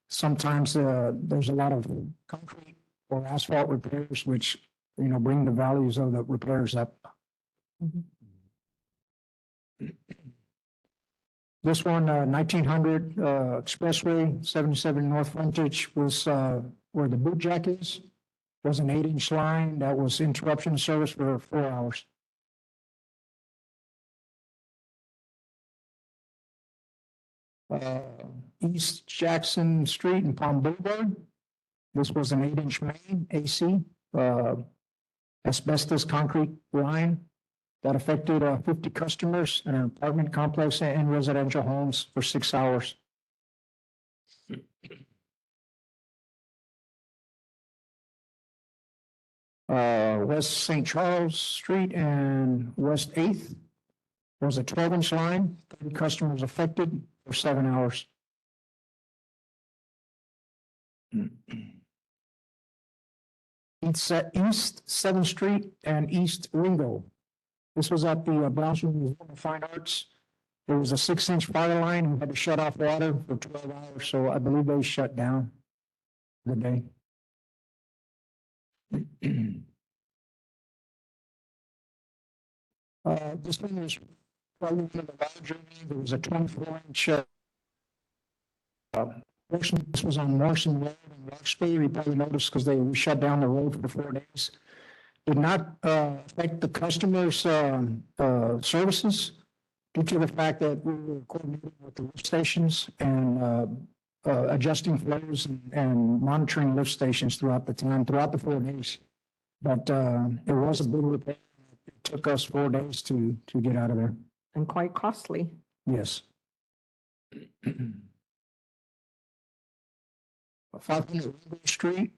sometimes there's a lot of concrete or asphalt repairs, which, bring the values of the repairs up. This one, 1900 Expressway, 77 North Frontage, was where the boot jack is. Was an 8-inch line that was interruption service for 4 hours. East Jackson Street and Palm Boulevard. This was an 8-inch main AC, asbestos concrete line that affected 50 customers in an apartment complex and residential homes for 6 hours. West St. Charles Street and West 8th was a 12-inch line, 30 customers affected for 7 hours. It's East 7th Street and East Ringo. This was at the Brownsville Museum of Fine Arts. There was a 6-inch fire line and had to shut off water for 12 hours, so I believe they shut down the day. This one was probably one of the larger ones. There was a 24-inch portion. This was on Morrison Road in Roxbury. You probably noticed because they shut down the road for 4 days. Did not affect the customers' services due to the fact that we were coordinating with the lift stations and adjusting flows and monitoring lift stations throughout the time, throughout the 4 days. But it was a big repair. It took us 4 days to get out of there. And quite costly. Yes. 500 Ringo Street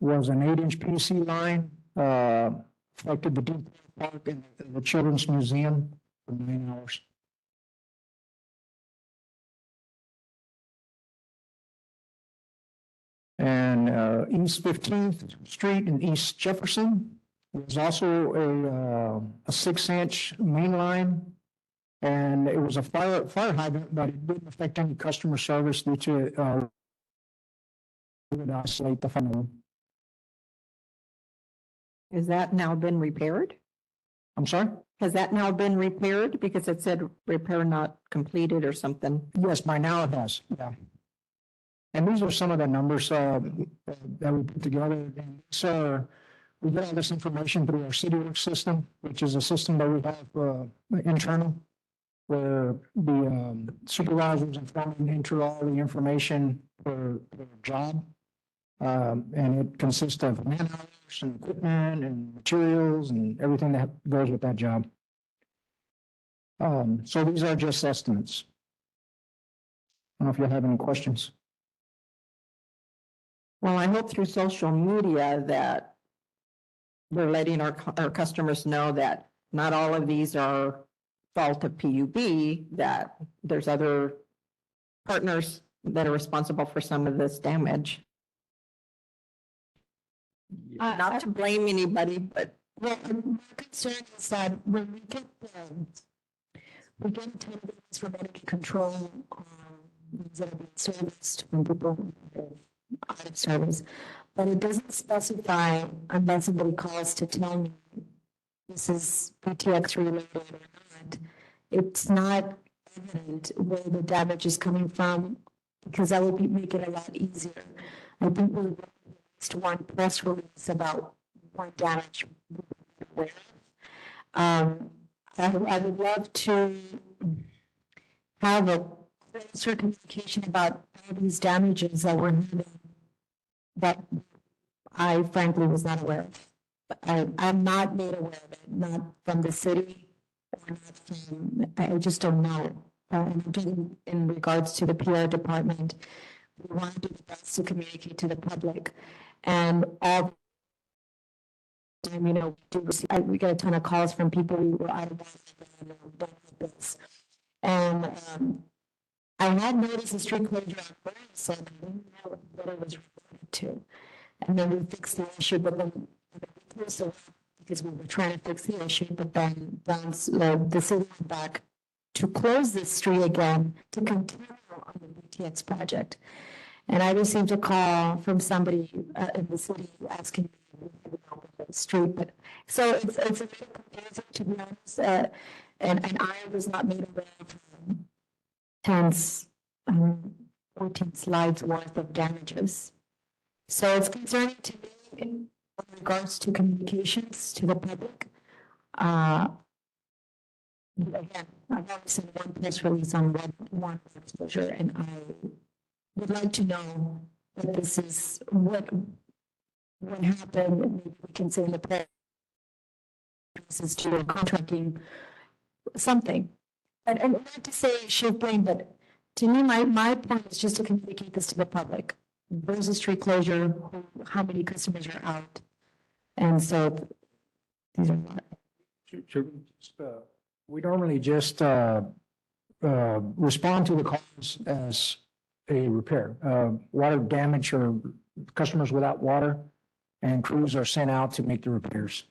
was an 8-inch PVC line, affected the Deep Park and the Children's Museum for 9 hours. And East 15th Street and East Jefferson There's also a 6-inch main line, and it was a fire hydrant, but it didn't affect any customer service due to it would isolate the funnel. Has that now been repaired? I'm sorry? Has that now been repaired? Because it said repair not completed or something. Yes, by now it has, yeah. And these are some of the numbers that we put together. And so we get all this information through our CityWorks system, which is a system that we have internal, where the supervisors and foremen enter all the information for their job. And it consists of man hours and equipment and materials and everything that goes with that job. So these are just estimates. I don't know if you have any questions. Well, I hope through social media that we're letting our customers know that not all of these are fault of PUB, that there's other partners that are responsible for some of this damage. Not to blame anybody, but Well, my concern is that when we get attendance from energy control, things that have been serviced from people out of service, but it doesn't specify unless somebody calls to tell me this is PTX related or not. It's not evident where the damage is coming from, because that would make it a lot easier. I think we released one press release about what damage we were aware of. I would love to have a closer communication about all these damages that we're having that I frankly was not aware of. I'm not made aware of it, not from the city or not from, I just don't know. In regards to the PR department, we want to do the best to communicate to the public. And all time, we get a ton of calls from people who were out of this. And I had noticed the street closure on Burns, so I didn't know what it was referred to. And then we fixed the issue, but then we closed it because we were trying to fix the issue, but then the city went back to close this street again to continue on the BTX project. And I received a call from somebody in the city asking me to open the street. But so it's a little confusing, to be honest. And I was not made aware of 14 slides worth of damages. So it's concerning to me in regards to communications to the public. Again, I've only seen one press release on one exposure, and I would like to know that this is what happened. Maybe we can say in the press releases to contracting something. And not to say shift blame, but to me, my point is just to communicate this to the public. There's a street closure, how many customers are out. And so these are not. We normally just respond to the calls as a repair. Water damage or customers without water, and crews are sent out to make the repairs.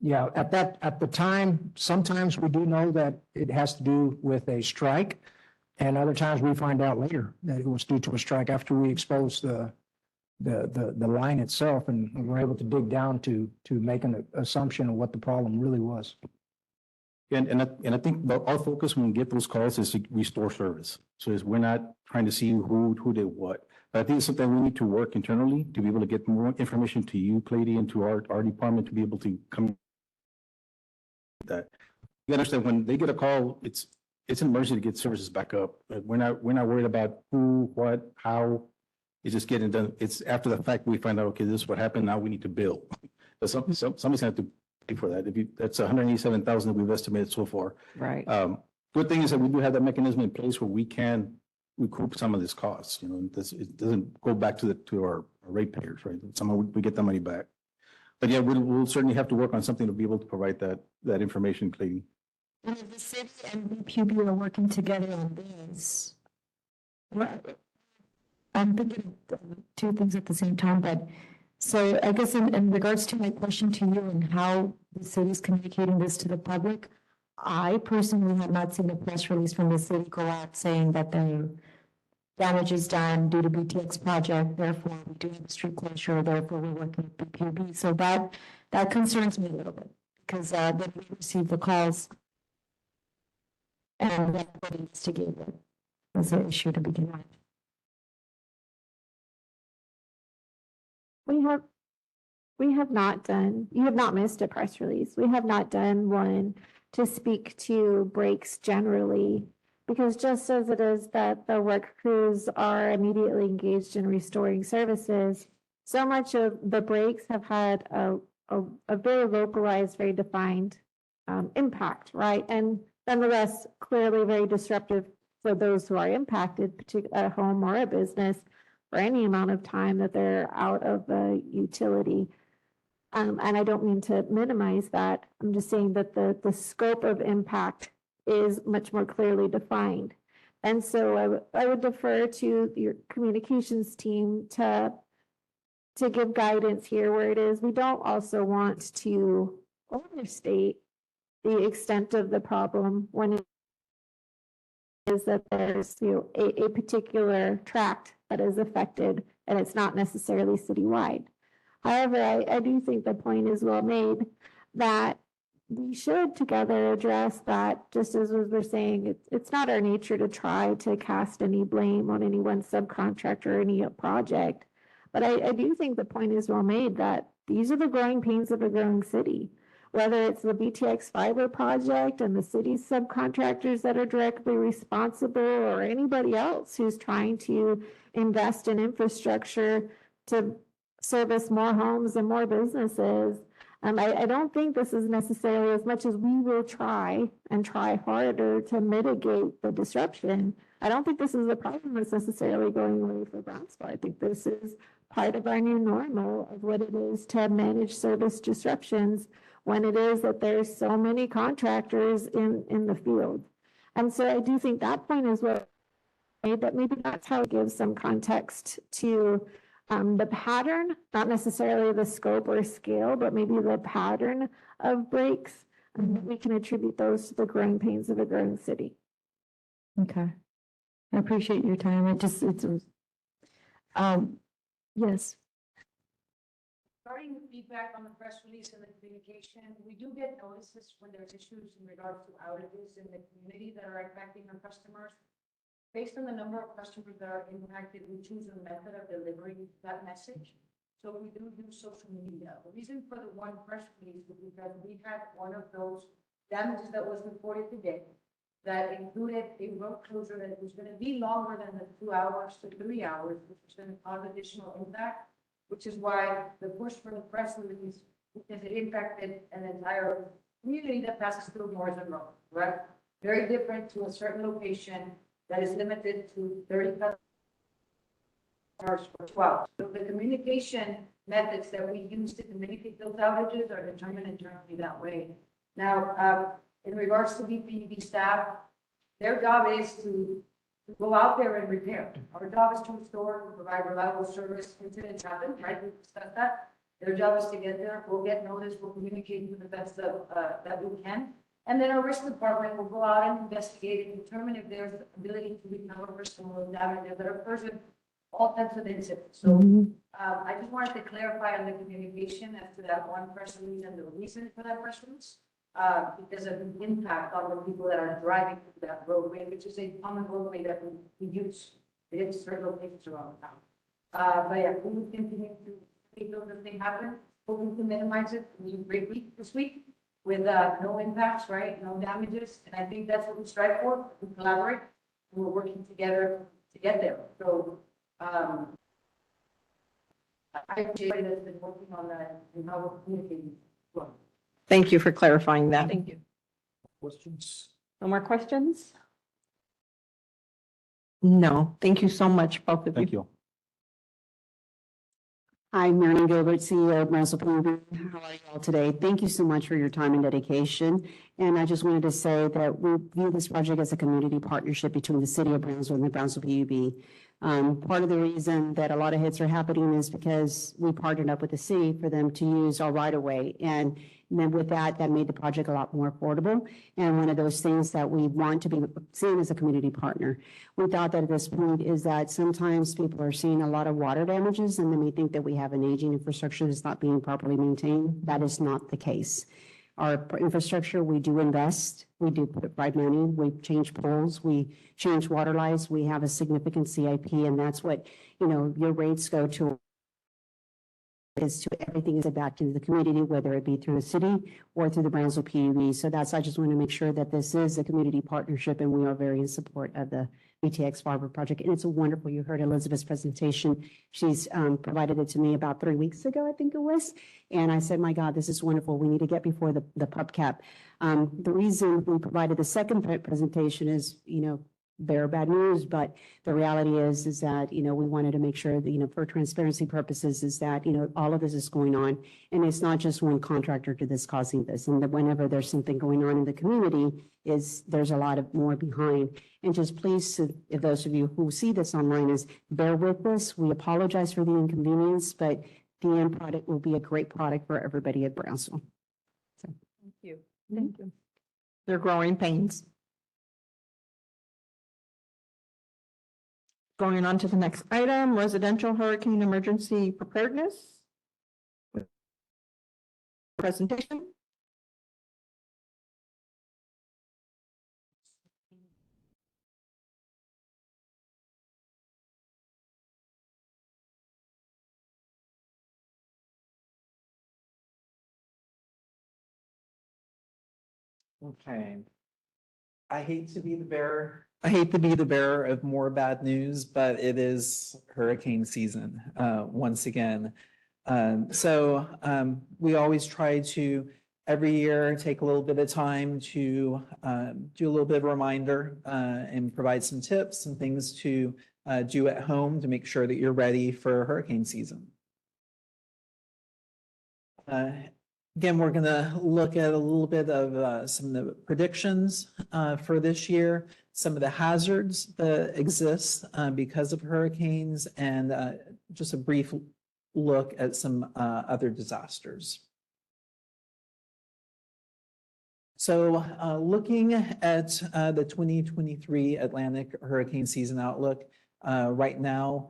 Yeah, at the time, sometimes we do know that it has to do with a strike, and other times we find out later that it was due to a strike after we expose the line itself, and we're able to dig down to make an assumption of what the problem really was. And I think our focus when we get those calls is to restore service. So we're not trying to see who did what. But I think it's something we need to work internally to be able to get more information to you, Clady, and to our department to be able to come that. You understand when they get a call, it's an emergency to get services back up. We're not worried about who, what, how. It's just getting done. It's after the fact we find out, okay, this is what happened. Now we need to bill. Somebody's gonna have to pay for that. That's 187,000 that we've estimated so far. right. Good thing is that we do have that mechanism in place where we can recoup some of this cost. It doesn't go back to our ratepayers, right? Somehow we get the money back. But yeah, we'll certainly have to work on something to be able to provide that information, Clady. And if the city and PUB are working together on this, I'm thinking of two things at the same time, but So I guess in regards to my question to you and how the city is communicating this to the public, I personally have not seen a press release from the city go out saying that the damage is done due to BTX project, therefore we do have a street closure, therefore we're working with PUB. So that concerns me a little bit because then we receive the calls and everybody instigated it as an issue to begin with. We have not done, you have not missed a press release. We have not done one to speak to breaks generally, because just as it is that the work crews are immediately engaged in restoring services, so much of the breaks have had a very localized, very defined impact, right? And nonetheless, clearly very disruptive for those who are impacted, particularly a home or a business, for any amount of time that they're out of the utility. And I don't mean to minimize that. I'm just saying that the scope of impact is much more clearly defined. And so I would defer to your communications team to give guidance here where it is. We don't also want to overstate the extent of the problem when it is that there's a particular tract that is affected and it's not necessarily citywide. However, I do think the point is well made that we should together address that, just as we're saying, it's not our nature to try to cast any blame on any one subcontractor or any project. But I do think the point is well made that these are the growing pains of a growing city. Whether it's the BTX fiber project and the city's subcontractors that are directly responsible, or anybody else who's trying to invest in infrastructure to service more homes and more businesses. I don't think this is necessarily, as much as we will try and try harder to mitigate the disruption, I don't think this is a problem that's necessarily going away for Brownsville. I think this is part of our new normal of what it is to manage service disruptions when it is that there's so many contractors in the field. And so I do think that point is what made that maybe that's how it gives some context to the pattern, not necessarily the scope or scale, but maybe the pattern of breaks. We can attribute those to the growing pains of a growing city. Okay. I appreciate your time. Yes. Regarding the feedback on the press release and the communication, we do get notices when there's issues in regards to outages in the community that are affecting our customers. Based on the number of customers that are impacted, we choose a method of delivering that message. So we do use social media. The reason for the one press release is because we had one of those damages that was reported today that included a road closure that was going to be longer than the 2 hours to 3 hours, which was going to cause additional impact, which is why the push for the press release, because it impacted an entire community that passes through Morrison Road, right? Very different to a certain location that is limited to 30 cars for 12. So the communication methods that we use to communicate those outages are determined internally that way. Now, in regards to BPUB staff, their job is to go out there and repair. Our job is to restore, to provide reliable service. Incidents happen, right? We discussed that. Their job is to get there. We'll get notice. We'll communicate to the best that we can. And then our risk department will go out and investigate and determine if there's ability to recover for some of the damages that are present, all types of incidents. So I just wanted to clarify on the communication as to that one press release and the reason for that press release, because of the impact on the people that are driving through that roadway, which is a common roadway that we use in certain locations around town. But yeah, we will continue to make those things happen, hoping to minimize it. We had a great week this week with no impacts, right? No damages. And I think that's what we strive for. We collaborate and we're working together to get there. So I appreciate that that's been working on that and how we're communicating. Well, Thank you for clarifying that. thank you. Questions? No more questions? No, thank you so much, both of you. Thank you. Hi, Marilyn Gilbert, CEO of Brownsville PUB. How are you all today? Thank you so much for your time and dedication. And I just wanted to say that we view this project as a community partnership between the City of Brownsville and the Brownsville PUB. Part of the reason that a lot of hits are happening is because we partnered up with the city for them to use our right of way. And then with that, that made the project a lot more affordable. And one of those things that we want to be seen as a community partner. We thought that at this point is that sometimes people are seeing a lot of water damages and they may think that we have an aging infrastructure that's not being properly maintained. That is not the case. Our infrastructure, we do invest, we do provide money, we change poles, we change water lines, we have a significant CIP, and that's what, your rates go to is to everything is back to the community, whether it be through the city or through the Brownsville PUB. So I just want to make sure that this is a community partnership and we are very in support of the BTX Fiber project. And it's wonderful. You heard Elizabeth's presentation. She's provided it to me about 3 weeks ago, I think it was. And I said, my God, this is wonderful. We need to get before the PUBCAP. The reason we provided the second presentation is, bear bad news, but the reality is that, we wanted to make sure that, for transparency purposes is that, all of this is going on. And it's not just one contractor that's causing this. And that whenever there's something going on in the community there's a lot of more behind. And just please, if those of you who see this online is bear with us. We apologize for the inconvenience, but the end product will be a great product for everybody at Brownsville. So. Thank you. Thank you. They're growing pains. Going on to the next item, residential hurricane emergency preparedness. Presentation. Okay. I hate to be the bearer of more bad news, but it is hurricane season once again. We always try to every year take a little bit of time to do a little bit of a reminder and provide some tips and things to do at home to make sure that you're ready for hurricane season. Again, we're going to look at a little bit of some of the predictions for this year, some of the hazards that exist because of hurricanes, and just a brief look at some other disasters. So looking at the 2023 Atlantic hurricane season outlook, right now,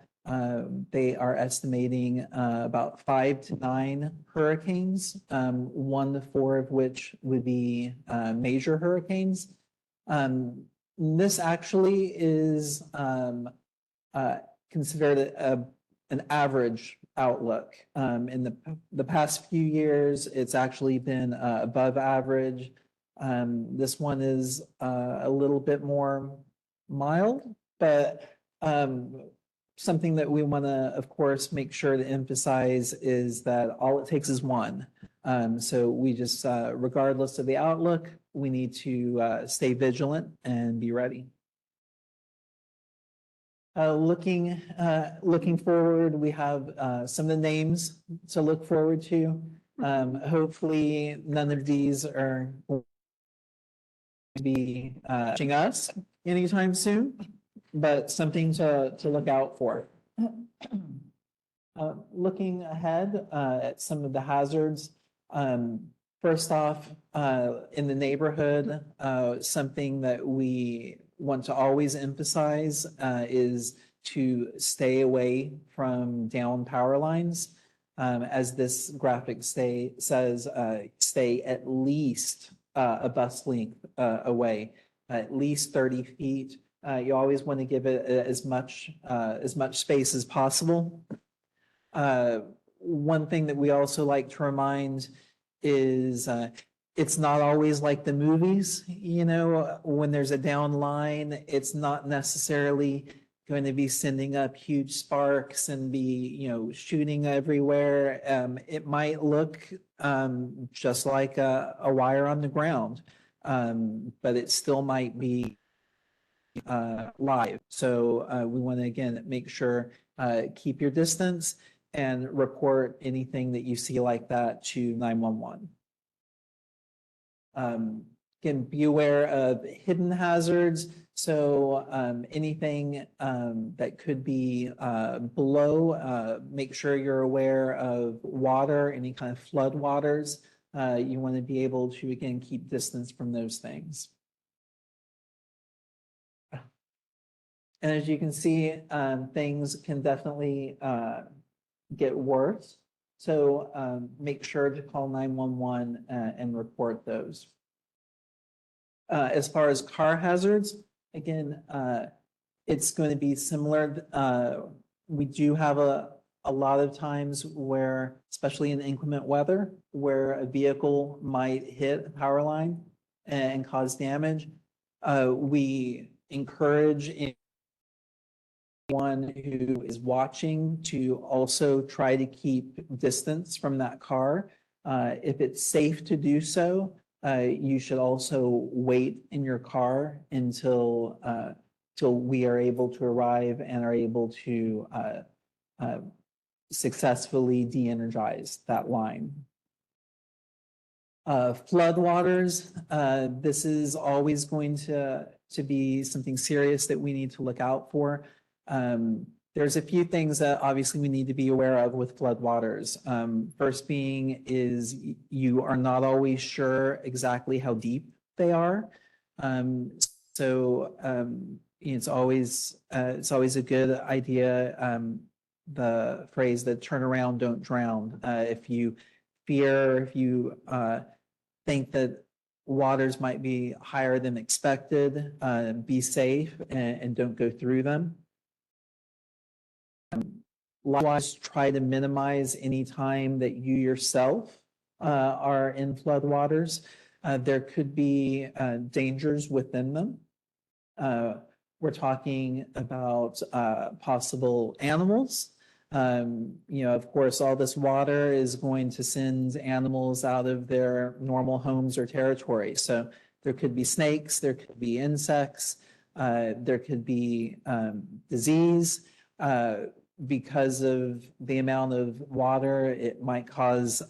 they are estimating about 5 to 9 hurricanes, 1 to 4 of which would be major hurricanes. This actually is considered an average outlook. In the past few years, it's actually been above average. This one is a little bit more mild, but something that we want to, of course, make sure to emphasize is that all it takes is one. So we just, regardless of the outlook, we need to stay vigilant and be ready. Looking forward, we have some of the names to look forward to. Hopefully, none of these are going to be watching us anytime soon, but something to look out for. Looking ahead at some of the hazards, first off, in the neighborhood, something that we want to always emphasize is to stay away from down power lines. As this graphic says, stay at least a bus length away, at least 30 feet. You always want to give it as much space as possible. One thing that we also like to remind is it's not always like the movies. When there's a down line, it's not necessarily going to be sending up huge sparks and be, shooting everywhere. It might look just like a wire on the ground, but it still might be live. So we want to, again, make sure, keep your distance and report anything that you see like that to 911. Again, be aware of hidden hazards. So anything that could be below, make sure you're aware of water, any kind of flood waters. You want to be able to, again, keep distance from those things. And as you can see, things can definitely get worse. So make sure to call 911 and report those. As far as car hazards, again, it's going to be similar. We do have a lot of times where, especially in inclement weather, where a vehicle might hit a power line and cause damage. We encourage anyone who is watching to also try to keep distance from that car. If it's safe to do so, you should also wait in your car until we are able to arrive and are able to successfully de-energize that line. Floodwaters, this is always going to be something serious that we need to look out for. There's a few things that obviously we need to be aware of with floodwaters. First being is you are not always sure exactly how deep they are. It's always a good idea. The phrase that turn around, don't drown. If you think that waters might be higher than expected, be safe and don't go through them. Likewise, try to minimize any time that you yourself are in floodwaters. There could be dangers within them. We're talking about possible animals. Of course, all this water is going to send animals out of their normal homes or territory. So there could be snakes, there could be insects, there could be disease. Because of the amount of water, it might cause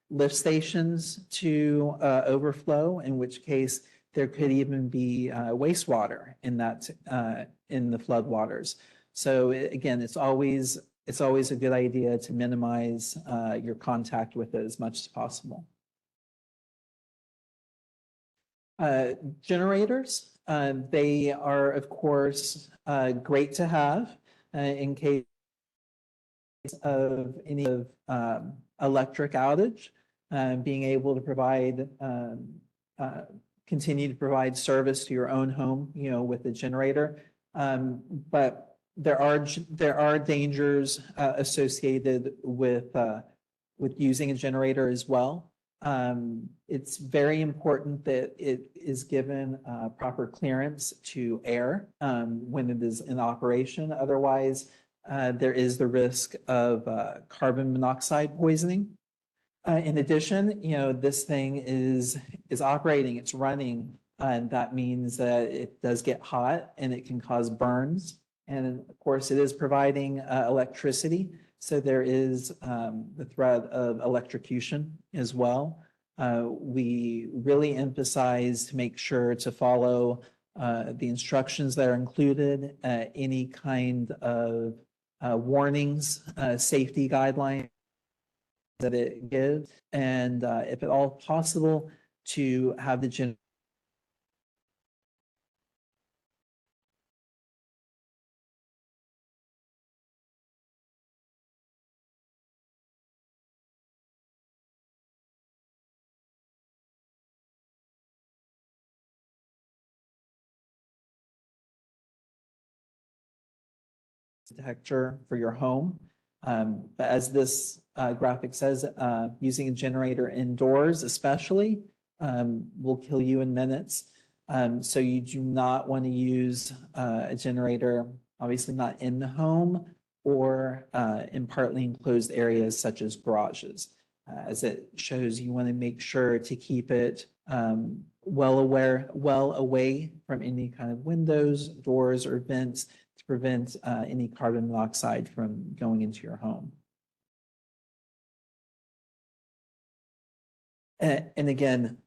lift stations to overflow, in which case there could even be wastewater in that in the floodwaters. So again, it's always a good idea to minimize your contact with it as much as possible. Generators, they are of course great to have in case of any electric outage, being able to provide continue to provide service to your own home, with a generator. But there are dangers associated with using a generator as well. It's very important that it is given proper clearance to air when it is in operation. Otherwise, there is the risk of carbon monoxide poisoning. In addition, this thing is operating, it's running, and that means that it does get hot and it can cause burns. And of course, it is providing electricity. So there is the threat of electrocution as well. We really emphasize to make sure to follow the instructions that are included, any kind of warnings, safety guidelines that it gives, and if at all possible, to have the detector for your home. But as this graphic says, using a generator indoors especially will kill you in minutes. So you do not want to use a generator, obviously not in the home or in partly enclosed areas such as garages. As it shows, you want to make sure to keep it well away from any kind of windows, doors, or vents to prevent any carbon monoxide from going into your home. And again,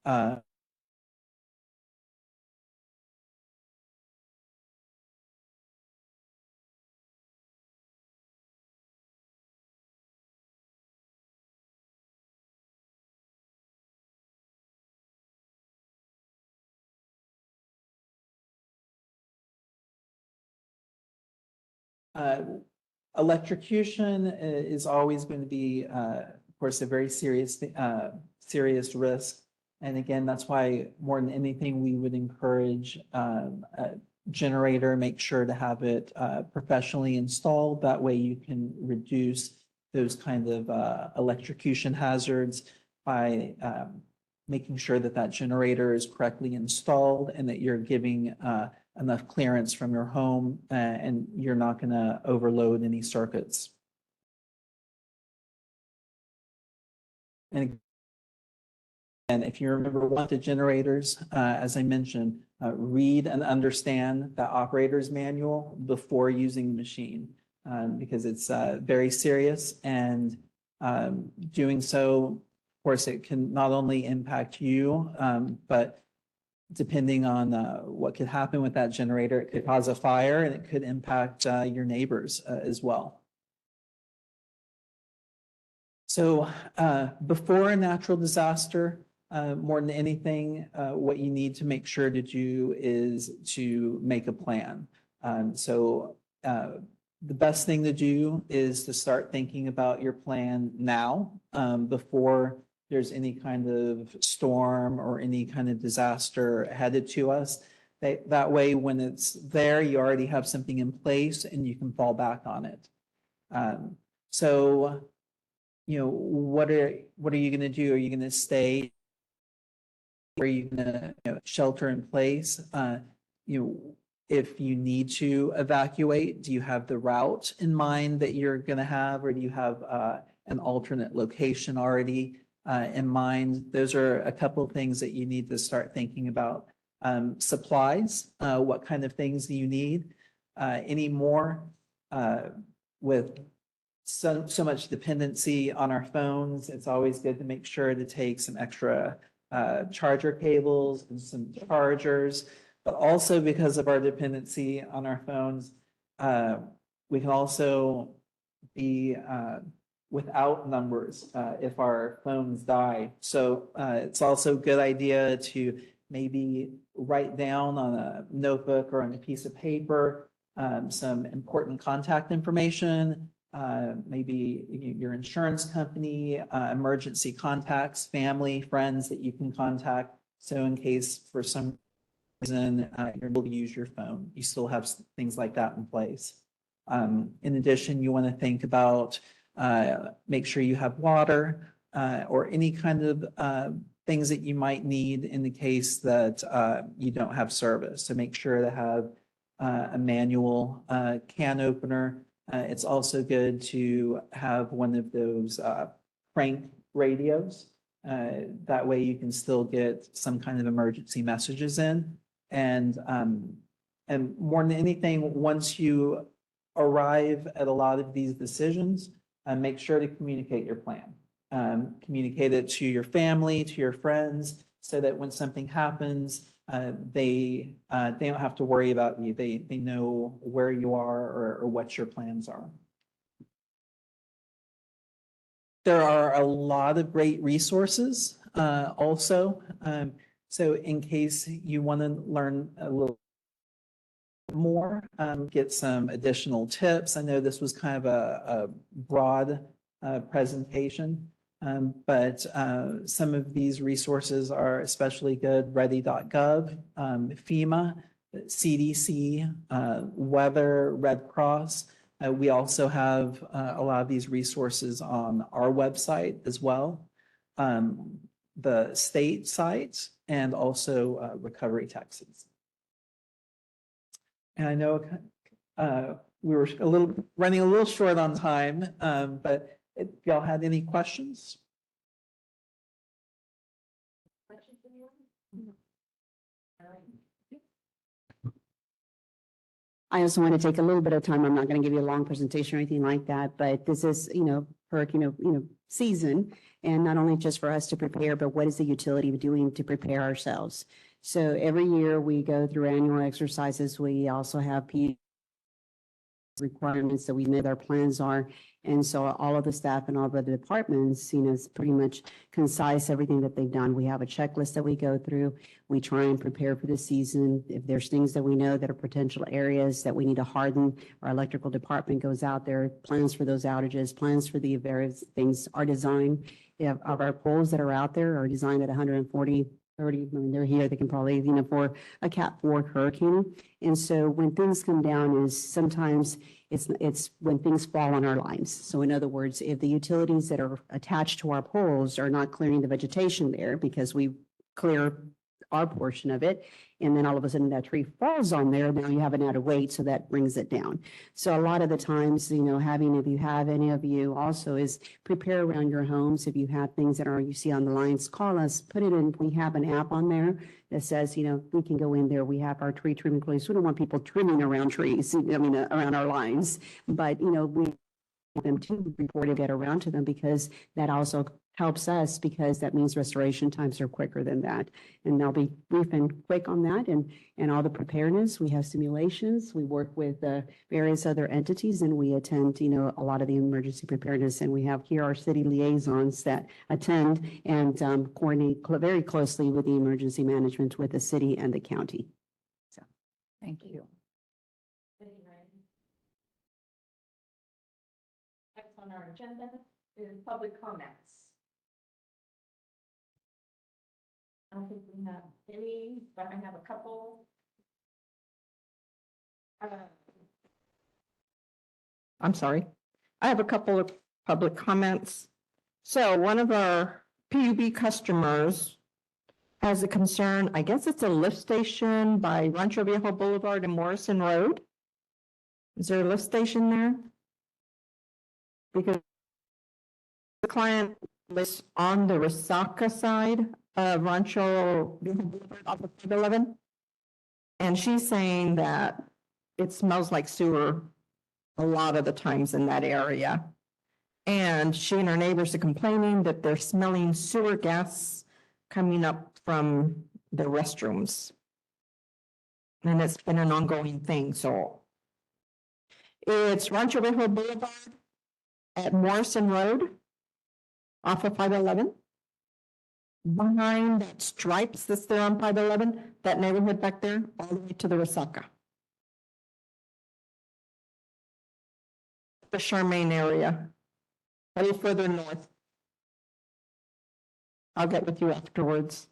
Electrocution is always going to be, of course, a very serious risk. And again, that's why more than anything, we would encourage a generator, make sure to have it professionally installed. That way you can reduce those kind of electrocution hazards by making sure that that generator is correctly installed and that you're giving enough clearance from your home and you're not going to overload any circuits. And if you remember one of the generators, as I mentioned, read and understand the operator's manual before using the machine because it's very serious, and doing so, of course, it can not only impact you, but depending on what could happen with that generator, it could cause a fire and it could impact your neighbors as well. So before a natural disaster, more than anything, what you need to make sure to do is to make a plan. The best thing to do is to start thinking about your plan now before there's any kind of storm or any kind of disaster headed to us. That way, when it's there, you already have something in place and you can fall back on it. What are you going to do? Are you going to stay? Are you going to shelter in place? If you need to evacuate, do you have the route in mind that you're going to have, or do you have an alternate location already in mind? Those are a couple of things that you need to start thinking about. Supplies, what kind of things do you need anymore? With so much dependency on our phones, it's always good to make sure to take some extra charger cables and some chargers. But also because of our dependency on our phones, we can also be without numbers if our phones die. So it's also a good idea to maybe write down on a notebook or on a piece of paper some important contact information, maybe your insurance company, emergency contacts, family, friends that you can contact. So in case for some reason you're able to use your phone, you still have things like that in place. In addition, you want to think about make sure you have water or any kind of things that you might need in the case that you don't have service. So make sure to have a manual can opener. It's also good to have one of those crank radios. That way you can still get some kind of emergency messages in. And more than anything, once you arrive at a lot of these decisions, make sure to communicate your plan. Communicate it to your family, to your friends, so that when something happens, they don't have to worry about you. They know where you are or what your plans are. There are a lot of great resources also. So in case you want to learn a little more, get some additional tips. I know this was kind of a broad presentation, but some of these resources are especially good. Ready.gov, FEMA, CDC, Weather, Red Cross. We also have a lot of these resources on our website as well. The state sites and also Recovery Texas. And I know we were running a little short on time, but if y'all had any questions? I also want to take a little bit of time. I'm not going to give you a long presentation or anything like that, but this is, hurricane, season, and not only just for us to prepare, but what is the utility of doing to prepare ourselves? So every year we go through annual exercises. We also have requirements that we know what our plans are, And so all of the staff and all of the departments, it's pretty much concise, everything that they've done. We have a checklist that we go through. We try and prepare for the season. If there's things that we know that are potential areas that we need to harden, our electrical department goes out there, plans for those outages, plans for the various things. Our design of our poles that are out there are designed at 140, 30, I mean, they're here, they can probably, for a Cat 4 hurricane. And so when things come down is sometimes it's when things fall on our lines. So in other words, if the utilities that are attached to our poles are not clearing the vegetation there because we clear our portion of it, and then all of a sudden that tree falls on there, now you have an added weight, so that brings it down. So a lot of the times, if you have any of you also is prepare around your homes. If you have things that you see on the lines, call us, put it in. We have an app on there that says, we can go in there. We have our tree trimming police. We don't want people trimming around trees, around our lines, but, we want them to report it, get around to them, because that also helps us, because that means restoration times are quicker than that. And they'll be brief and quick on that, and all the preparedness. We have simulations. We work with various other entities, and we attend, a lot of the emergency preparedness. And we have here our city liaisons that attend and coordinate very closely with the emergency management with the city and the county. So, Thank you. Next on our agenda is public comments. I don't think we have any, but I have a couple. I'm sorry. I have a couple of public comments. So one of our PUB customers has a concern. I guess it's a lift station by Rancho Viejo Boulevard and Morrison Road. Is there a lift station there? Because the client lives on the Resaca side of Rancho Viejo Boulevard off of 511. And she's saying that it smells like sewer a lot of the times in that area. And she and her neighbors are complaining that they're smelling sewer gas coming up from the restrooms. And it's been an ongoing thing, so. It's Rancho Viejo Boulevard at Morrison Road off of 511. Behind that stripes that's there on 511, that neighborhood back there, all the way to the Resaca. The Charmaine area, a little further north. I'll get with you afterwards.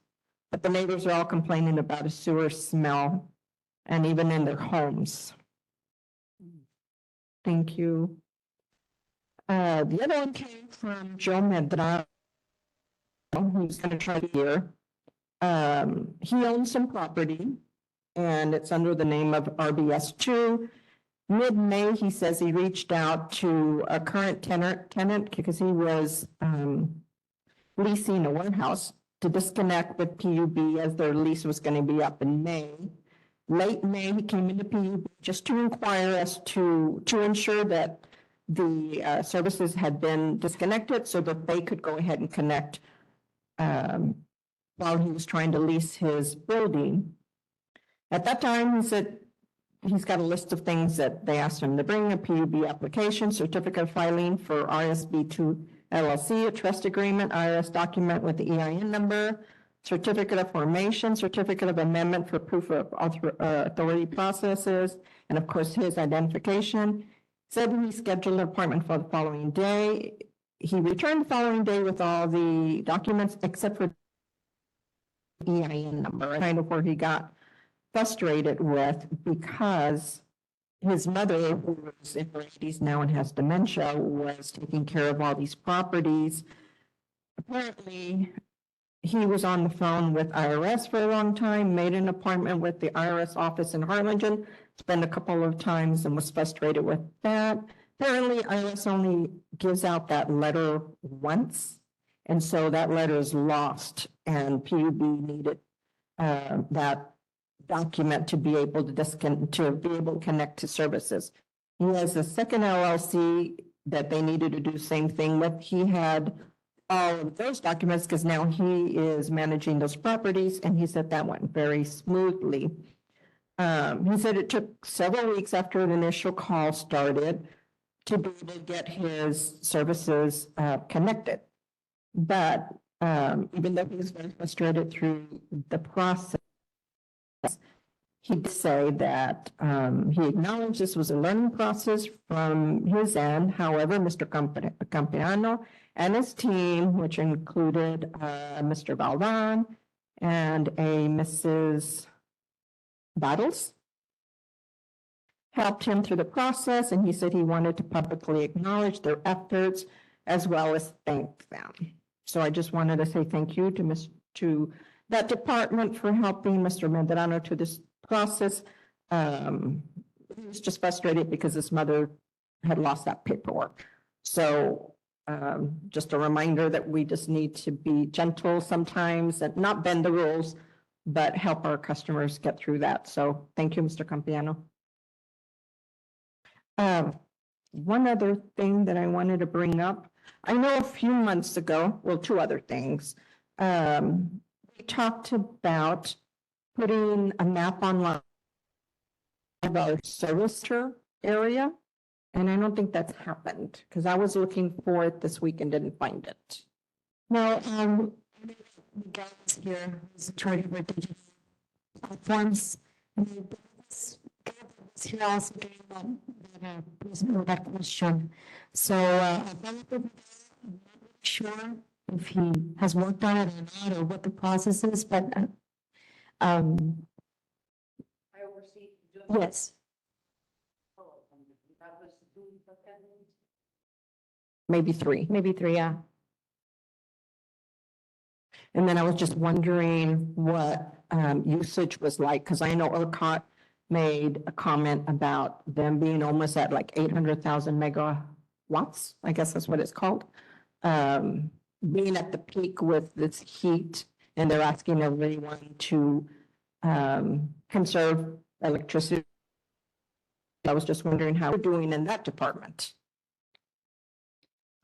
But the neighbors are all complaining about a sewer smell, and even in their homes. Thank you. The other one came from Joe Medrano, who's going to try here. He owns some property, and it's under the name of RBS2. Mid-May, he says he reached out to a current tenant because he was leasing a warehouse to disconnect with PUB as their lease was going to be up in May. Late May, he came into PUB just to inquire as to ensure that the services had been disconnected so that they could go ahead and connect while he was trying to lease his building. At that time, he said he's got a list of things that they asked him to bring: a PUB application, certificate of filing for RSB2 LLC, a trust agreement, IRS document with the EIN number, certificate of formation, certificate of amendment for proof of authority processes, and of course his identification. Said he scheduled an appointment for the following day. He returned the following day with all the documents except for the EIN number, kind of where he got frustrated with, because his mother, who is in her 80s now and has dementia, was taking care of all these properties. Apparently, he was on the phone with IRS for a long time, made an appointment with the IRS office in Harlingen, spent a couple of times and was frustrated with that. Apparently, IRS only gives out that letter once, and so that letter is lost, and PUB needed that document to be able to connect to services. He has a second LLC that they needed to do the same thing with. He had all of those documents because now he is managing those properties, and he said that went very smoothly. He said it took several weeks after an initial call started to be able to get his services connected. But even though he was very frustrated through the process, he did say that he acknowledged this was a learning process from his end. However, Mr. Campiano and his team, which included Mr. Valdan and a Mrs. Battles, helped him through the process, and he said he wanted to publicly acknowledge their efforts as well as thank them. So I just wanted to say thank you to that department for helping Mr. Medrano to this process. He was just frustrated because his mother had lost that paperwork. So just a reminder that we just need to be gentle sometimes and not bend the rules, but help our customers get through that. So thank you, Mr. Campiano. One other thing that I wanted to bring up, I know a few months ago, well, two other things. We talked about putting a map online of our service area, and I don't think that's happened because I was looking for it this week and didn't find it. No, the guys here is in charge of our digital platforms. And this guy was here also during that question. So I'm not sure if he has worked on it or not, or what the process is, but I oversee. yes. Maybe three. Maybe three, yeah. And then I was just wondering what usage was like, because I know ERCOT made a comment about them being almost at like 800,000 megawatts, I guess that's what it's called. Being at the peak with this heat, and they're asking everyone to conserve electricity. I was just wondering how we're doing in that department.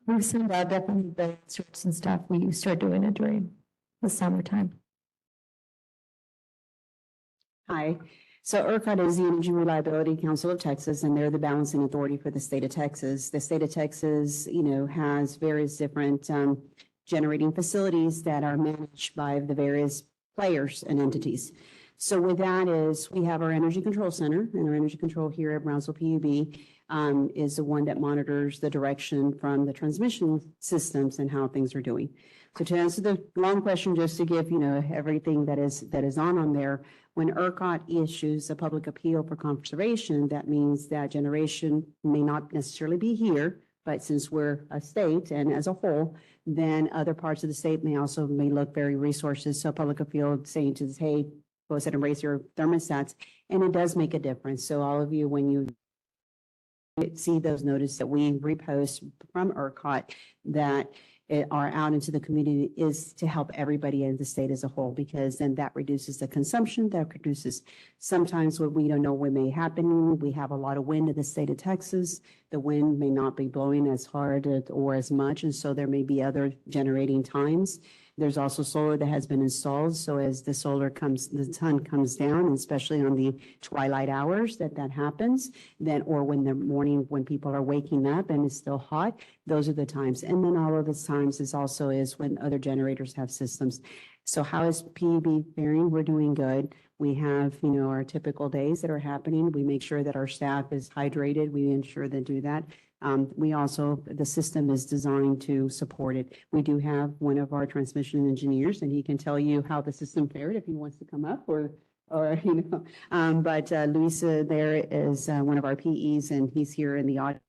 We've sent out definitely the sorts and stuff. We start doing it during the summertime. Hi. So ERCOT is the Energy Reliability Council of Texas, and they're the balancing authority for the state of Texas. The state of Texas, has various different generating facilities that are managed by the various players and entities. So with that is, we have our Energy Control Center, and our Energy Control here at Brownsville PUB is the one that monitors the direction from the transmission systems and how things are doing. So to answer the long question, just to give, everything that is on there, when ERCOT issues a public appeal for conservation, that means that generation may not necessarily be here, but since we're a state and as a whole, then other parts of the state may look very resources. So public appeal saying to us, hey, go ahead and raise your thermostats, and it does make a difference. So all of you, when you see those notices that we repost from ERCOT that are out into the community, is to help everybody in the state as a whole, because then that reduces the consumption, that reduces sometimes what we don't know what may happen. We have a lot of wind in the state of Texas. The wind may not be blowing as hard or as much, and so there may be other generating times. There's also solar that has been installed. So as the sun comes down, especially on the twilight hours that happens, then, or when the morning, when people are waking up and it's still hot, those are the times. And then all of the times is when other generators have systems. So how is PUB faring? We're doing good. We have, our typical days that are happening. We make sure that our staff is hydrated. We ensure they do that. The system is designed to support it. We do have one of our transmission engineers, and he can tell you how the system fared if he wants to come up but Luisa there is one of our PEs, and he's here in the audience.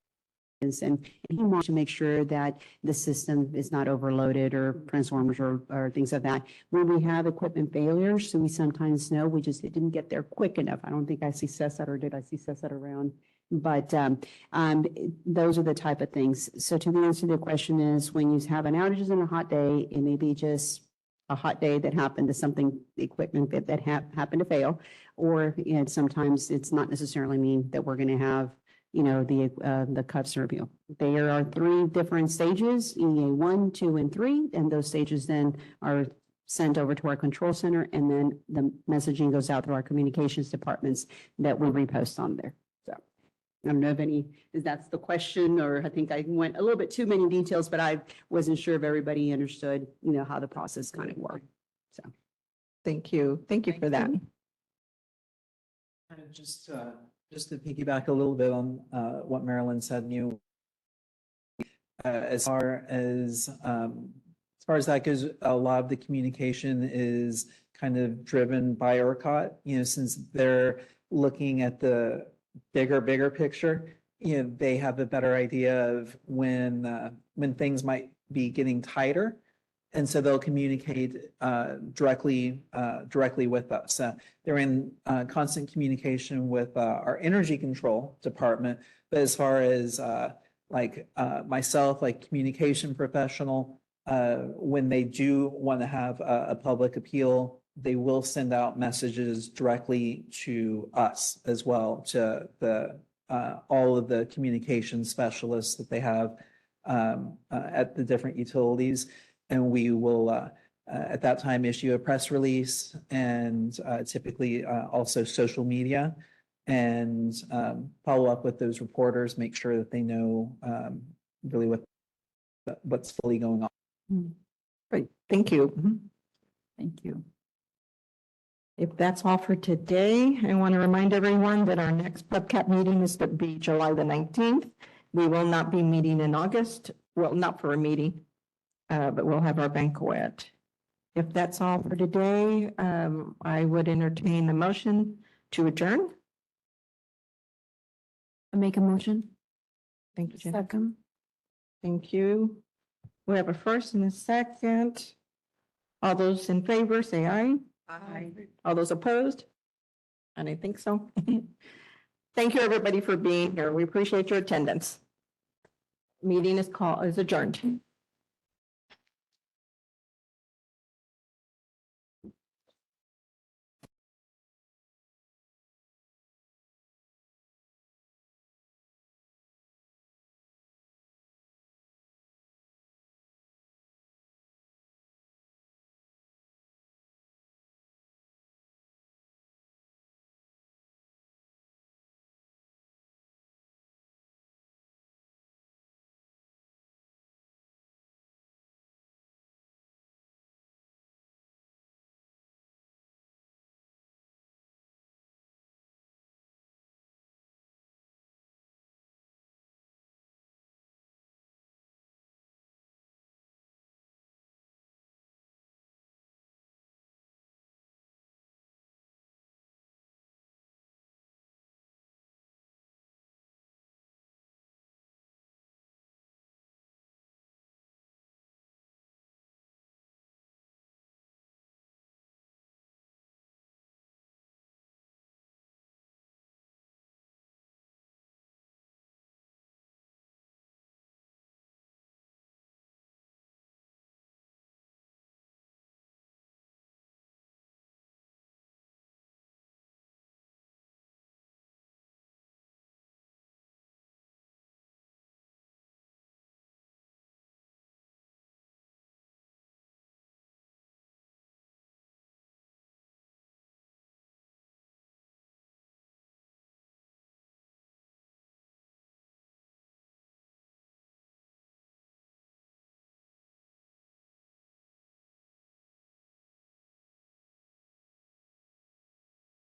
And he wants to make sure that the system is not overloaded or transformers or things like that. When we have equipment failures, so we sometimes know we just didn't get there quick enough. I don't think I see Cesar, or did I see Cesar around? But those are the type of things. So to answer the question is, when you have an outages on a hot day, it may be just a hot day that happened to something, equipment that happened to fail, or sometimes it's not necessarily mean that we're going to have the cuts review. There are 3 different stages, EA 1, 2, and 3, and those stages then are sent over to our control center, and then the messaging goes out through our communications departments that we repost on there. So I don't know if that's the question, or I think I went a little bit too many details, but I wasn't sure if everybody understood, how the process kind of worked. So. Thank you. Thank you for that. Just to piggyback a little bit on what Marilyn said, as far as that goes, a lot of the communication is kind of driven by ERCOT, since they're looking at the bigger picture, they have a better idea of when things might be getting tighter. And so they'll communicate directly with us. They're in constant communication with our energy control department. But as far as myself, like communication professional, when they do want to have a public appeal, they will send out messages directly to us as well, to all of the communication specialists that they have at the different utilities. And we will, at that time, issue a press release and typically also social media, and follow up with those reporters, make sure that they know really what's fully going on. Great, thank you. Thank you. If that's all for today, I want to remind everyone that our next PUBCAP meeting is to be July the 19th. We will not be meeting in August, well, not for a meeting, but we'll have our banquet. If that's all for today, I would entertain the motion to adjourn. I make a motion. Thank you, Jen. Second. Thank you. We have a first and a second. All those in favor, say aye. Aye. All those opposed? I didn't think so. Thank you, everybody, for being here. We appreciate your attendance. Meeting is adjourned.